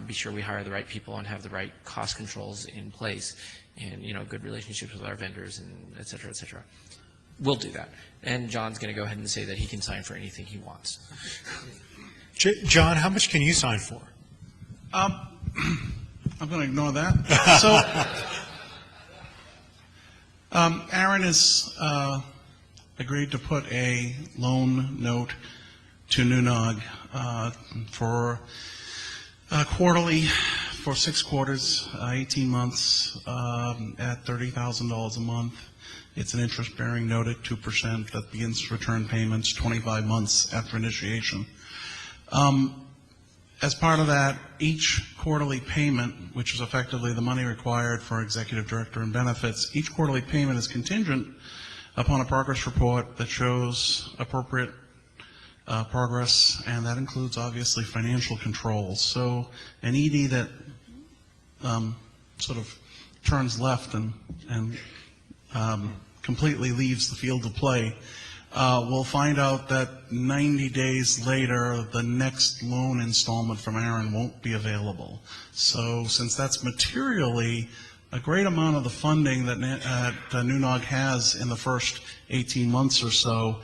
be sure we hire the right people and have the right cost controls in place and, good relationships with our vendors and et cetera, et cetera. We'll do that. And John's going to go ahead and say that he can sign for anything he wants. John, how much can you sign for? I'm going to ignore that. So, Aaron has agreed to put a loan note to NANOG for quarterly, for 6 quarters, 18 months, at $30,000 a month. It's an interest-bearing note at 2% that begins to return payments 25 months after initiation. As part of that, each quarterly payment, which is effectively the money required for executive director and benefits, each quarterly payment is contingent upon a progress report that shows appropriate progress, and that includes obviously financial controls. So an ED that sort of turns left and completely leaves the field of play will find out that 90 days later, the next loan installment from Aaron won't be available. So since that's materially a great amount of the funding that NANOG has in the first 18 months or so,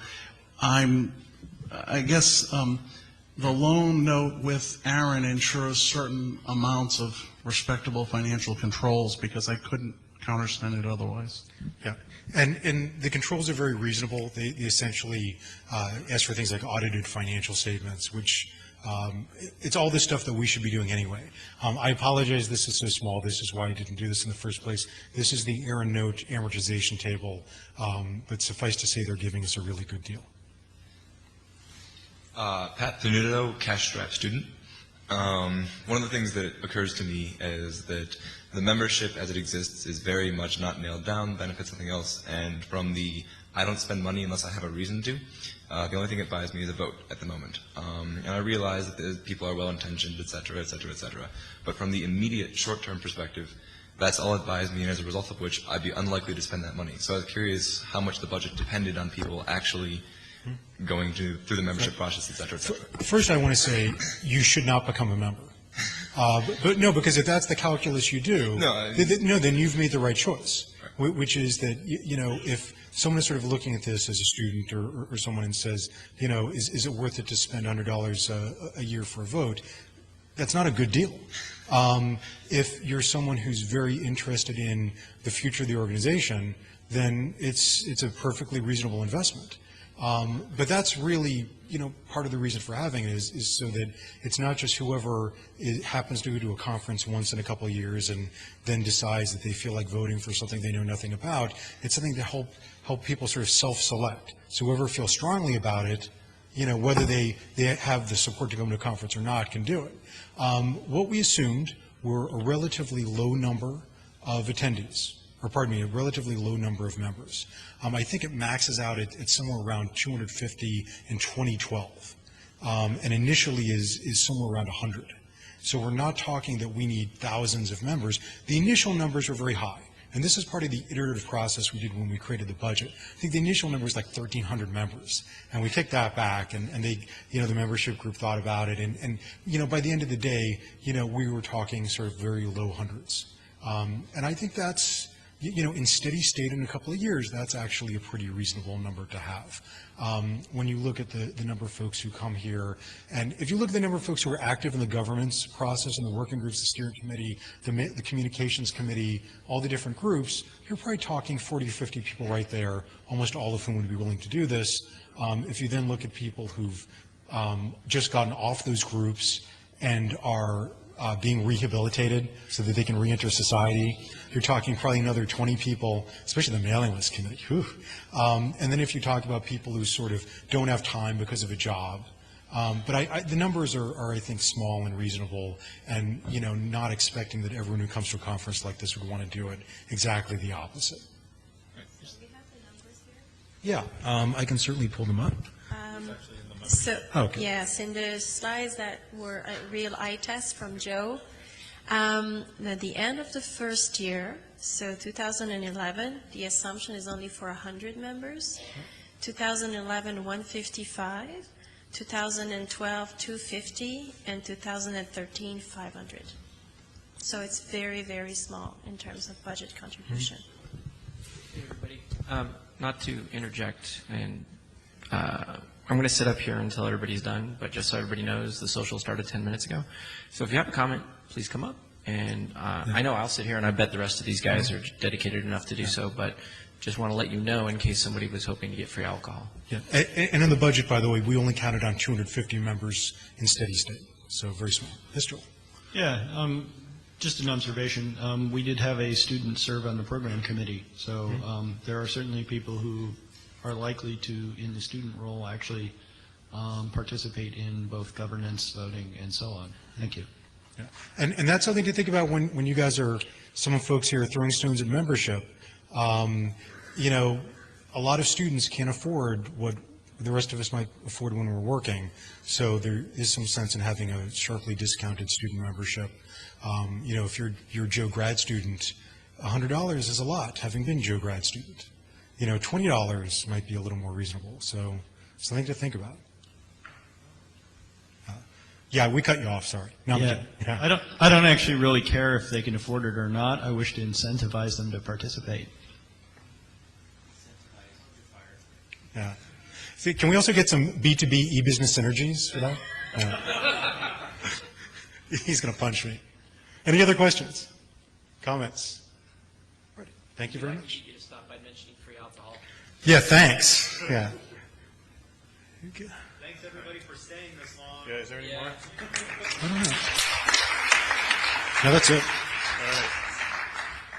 I guess the loan note with Aaron ensures certain amounts of respectable financial controls because I couldn't counterstand it otherwise. Yeah. And the controls are very reasonable. They essentially ask for things like audited financial statements, which it's all this stuff that we should be doing anyway. I apologize, this is so small. This is why I didn't do this in the first place. This is the Aaron note amortization table, but suffice to say they're giving us a really good deal. Pat Thenuto, cash-strapped student. One of the things that occurs to me is that the membership as it exists is very much not nailed down, benefits something else, and from the I don't spend money unless I have a reason to, the only thing it buys me is a vote at the moment. And I realize that people are well-intentioned, et cetera, et cetera, et cetera. But from the immediate short-term perspective, that's all it buys me, and as a result of which, I'd be unlikely to spend that money. So I was curious how much the budget depended on people actually going through the membership process, et cetera, et cetera. First, I want to say you should not become a member. But no, because if that's the calculus you do, then you've made the right choice, which is that, if someone is sort of looking at this as a student or someone and says, is it worth it to spend $100 a year for a vote? That's not a good deal. If you're someone who's very interested in the future of the organization, then it's a perfectly reasonable investment. But that's really, part of the reason for having it is so that it's not just whoever happens to go to a conference once in a couple of years and then decides that they feel like voting for something they know nothing about. It's something to help people sort of self-select. So whoever feels strongly about it, whether they have the support to go to a conference or not, can do it. What we assumed were a relatively low number of attendees. Or pardon me, a relatively low number of members. I think it maxes out at somewhere around 250 in 2012, and initially is somewhere around 100. So we're not talking that we need thousands of members. The initial numbers are very high, and this is part of the iterative process we did when we created the budget. I think the initial number was like 1,300 members, and we kicked that back, and they, the membership group thought about it, and by the end of the day, we were talking sort of very low hundreds, and I think that's, in steady state in a couple of years, that's actually a pretty reasonable number to have. When you look at the number of folks who come here, and if you look at the number of folks who are active in the governance process and the working groups, the steering committee, the communications committee, all the different groups, you're probably talking 40 or 50 people right there, almost all of whom would be willing to do this. If you then look at people who've just gotten off those groups and are being rehabilitated so that they can reenter society. You're talking probably another 20 people, especially the mailing list committee. Whew. And then if you talk about people who sort of don't have time because of a job. But the numbers are, I think, small and reasonable, and not expecting that everyone who comes to a conference like this would want to do it. Exactly the opposite. Yeah, I can certainly pull them up. Okay. Yes, in the slides that were a real eye test from Joe, at the end of the first year, so 2011, the assumption is only for 100 members. 2011, 155. 2012, 250, and 2013, 500. So it's very, very small in terms of budget contribution. Hey, everybody. Not to interject, and I'm going to sit up here until everybody's done, but just so everybody knows, the social started 10 minutes ago. So if you have a comment, please come up. And I know I'll sit here, and I bet the rest of these guys are dedicated enough to do so, but just want to let you know in case somebody was hoping to get free alcohol. Yeah, and in the budget, by the way, we only counted on 250 members in steady state, so very small. Yes, Joel? Yeah, just an observation. We did have a student serve on the program committee, so there are certainly people who are likely to, in the student role, actually participate in both governance, voting, and so on. Thank you. Yeah. And that's something to think about when you guys are, some folks here are throwing stones at membership. A lot of students can't afford what the rest of us might afford when we're working, so there is some sense in having a sharply discounted student membership. If you're a Joe grad student, $100 is a lot, having been Joe grad student. $20 might be a little more reasonable, so something to think about. Yeah, we cut you off, sorry. No, I'm kidding. Yeah. I don't actually really care if they can afford it or not. I wish to incentivize them to participate. Yeah. See, can we also get some B2B e-business synergies for that? Yeah. He's going to punch me. Any other questions? Comments? Ready. Thank you very much. You to stop by mentioning free alcohol. Yeah, thanks. Yeah. Thanks, everybody, for staying this long. Yeah, is there any more? I don't know. No, that's it.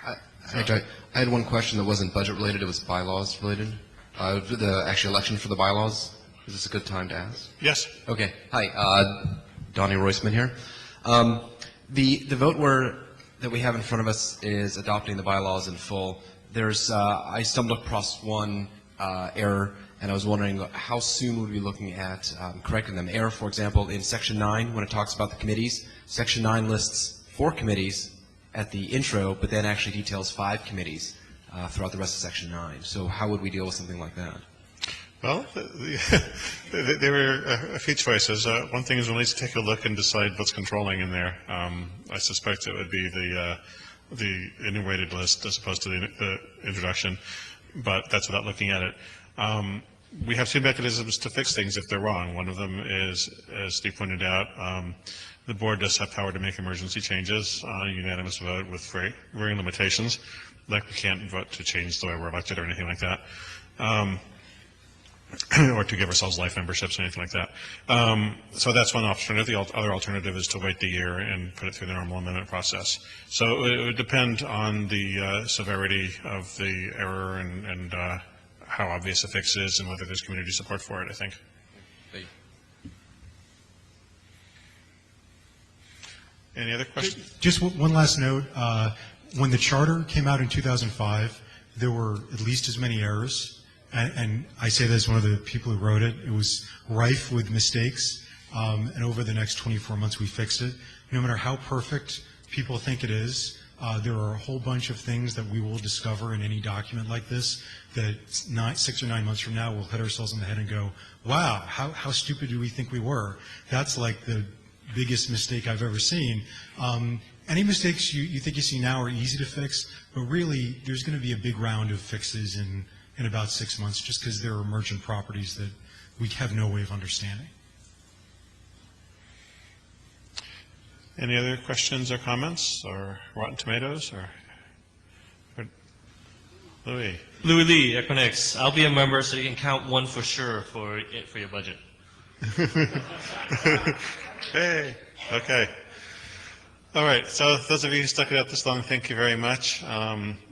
All right. I had one question that wasn't budget related, it was bylaws related. The actual election for the bylaws. Is this a good time to ask? Yes. Okay. Hi, Donnie Roisman here. The vote that we have in front of us is adopting the bylaws in full. I stumbled across one error, and I was wondering how soon would we be looking at correcting them. Error, for example, in Section 9, when it talks about the committees, Section 9 lists 4 committees at the intro, but then actually details 5 committees throughout the rest of Section 9. So how would we deal with something like that? Well, there were a few choices. One thing is we'll need to take a look and decide what's controlling in there. I suspect it would be the enumerated list as opposed to the introduction, but that's without looking at it. We have 2 mechanisms to fix things if they're wrong. One of them is, as Steve pointed out, the board does have power to make emergency changes on a unanimous vote with varying limitations, like we can't vote to change the way we're elected or anything like that. Or to give ourselves life memberships or anything like that. So that's one alternative. The other alternative is to wait the year and put it through the normal amendment process. So it would depend on the severity of the error and how obvious the fix is and whether there's community support for it, I think. Any other questions? Just one last note. When the charter came out in 2005, there were at least as many errors. And I say that as one of the people who wrote it. It was rife with mistakes, and over the next 24 months we fixed it. No matter how perfect people think it is, there are a whole bunch of things that we will discover in any document like this that 6 or 9 months from now we'll hit ourselves on the head and go, wow, how stupid do we think we were? That's like the biggest mistake I've ever seen. Any mistakes you think you see now are easy to fix, but really there's going to be a big round of fixes in about 6 months, just because there are emergent properties that we have no way of understanding. Any other questions or comments, or Rotten Tomatoes, or Louis? Louis Lee, Equinix. I'll be a member, so you can count 1 for sure for your budget. Hey, okay. All right, so those of you who stuck it out this long, thank you very much.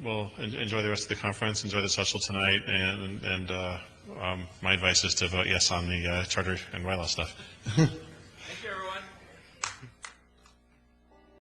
We'll enjoy the rest of the conference, enjoy the social tonight, and my advice is to vote yes on the charter and bylaw stuff.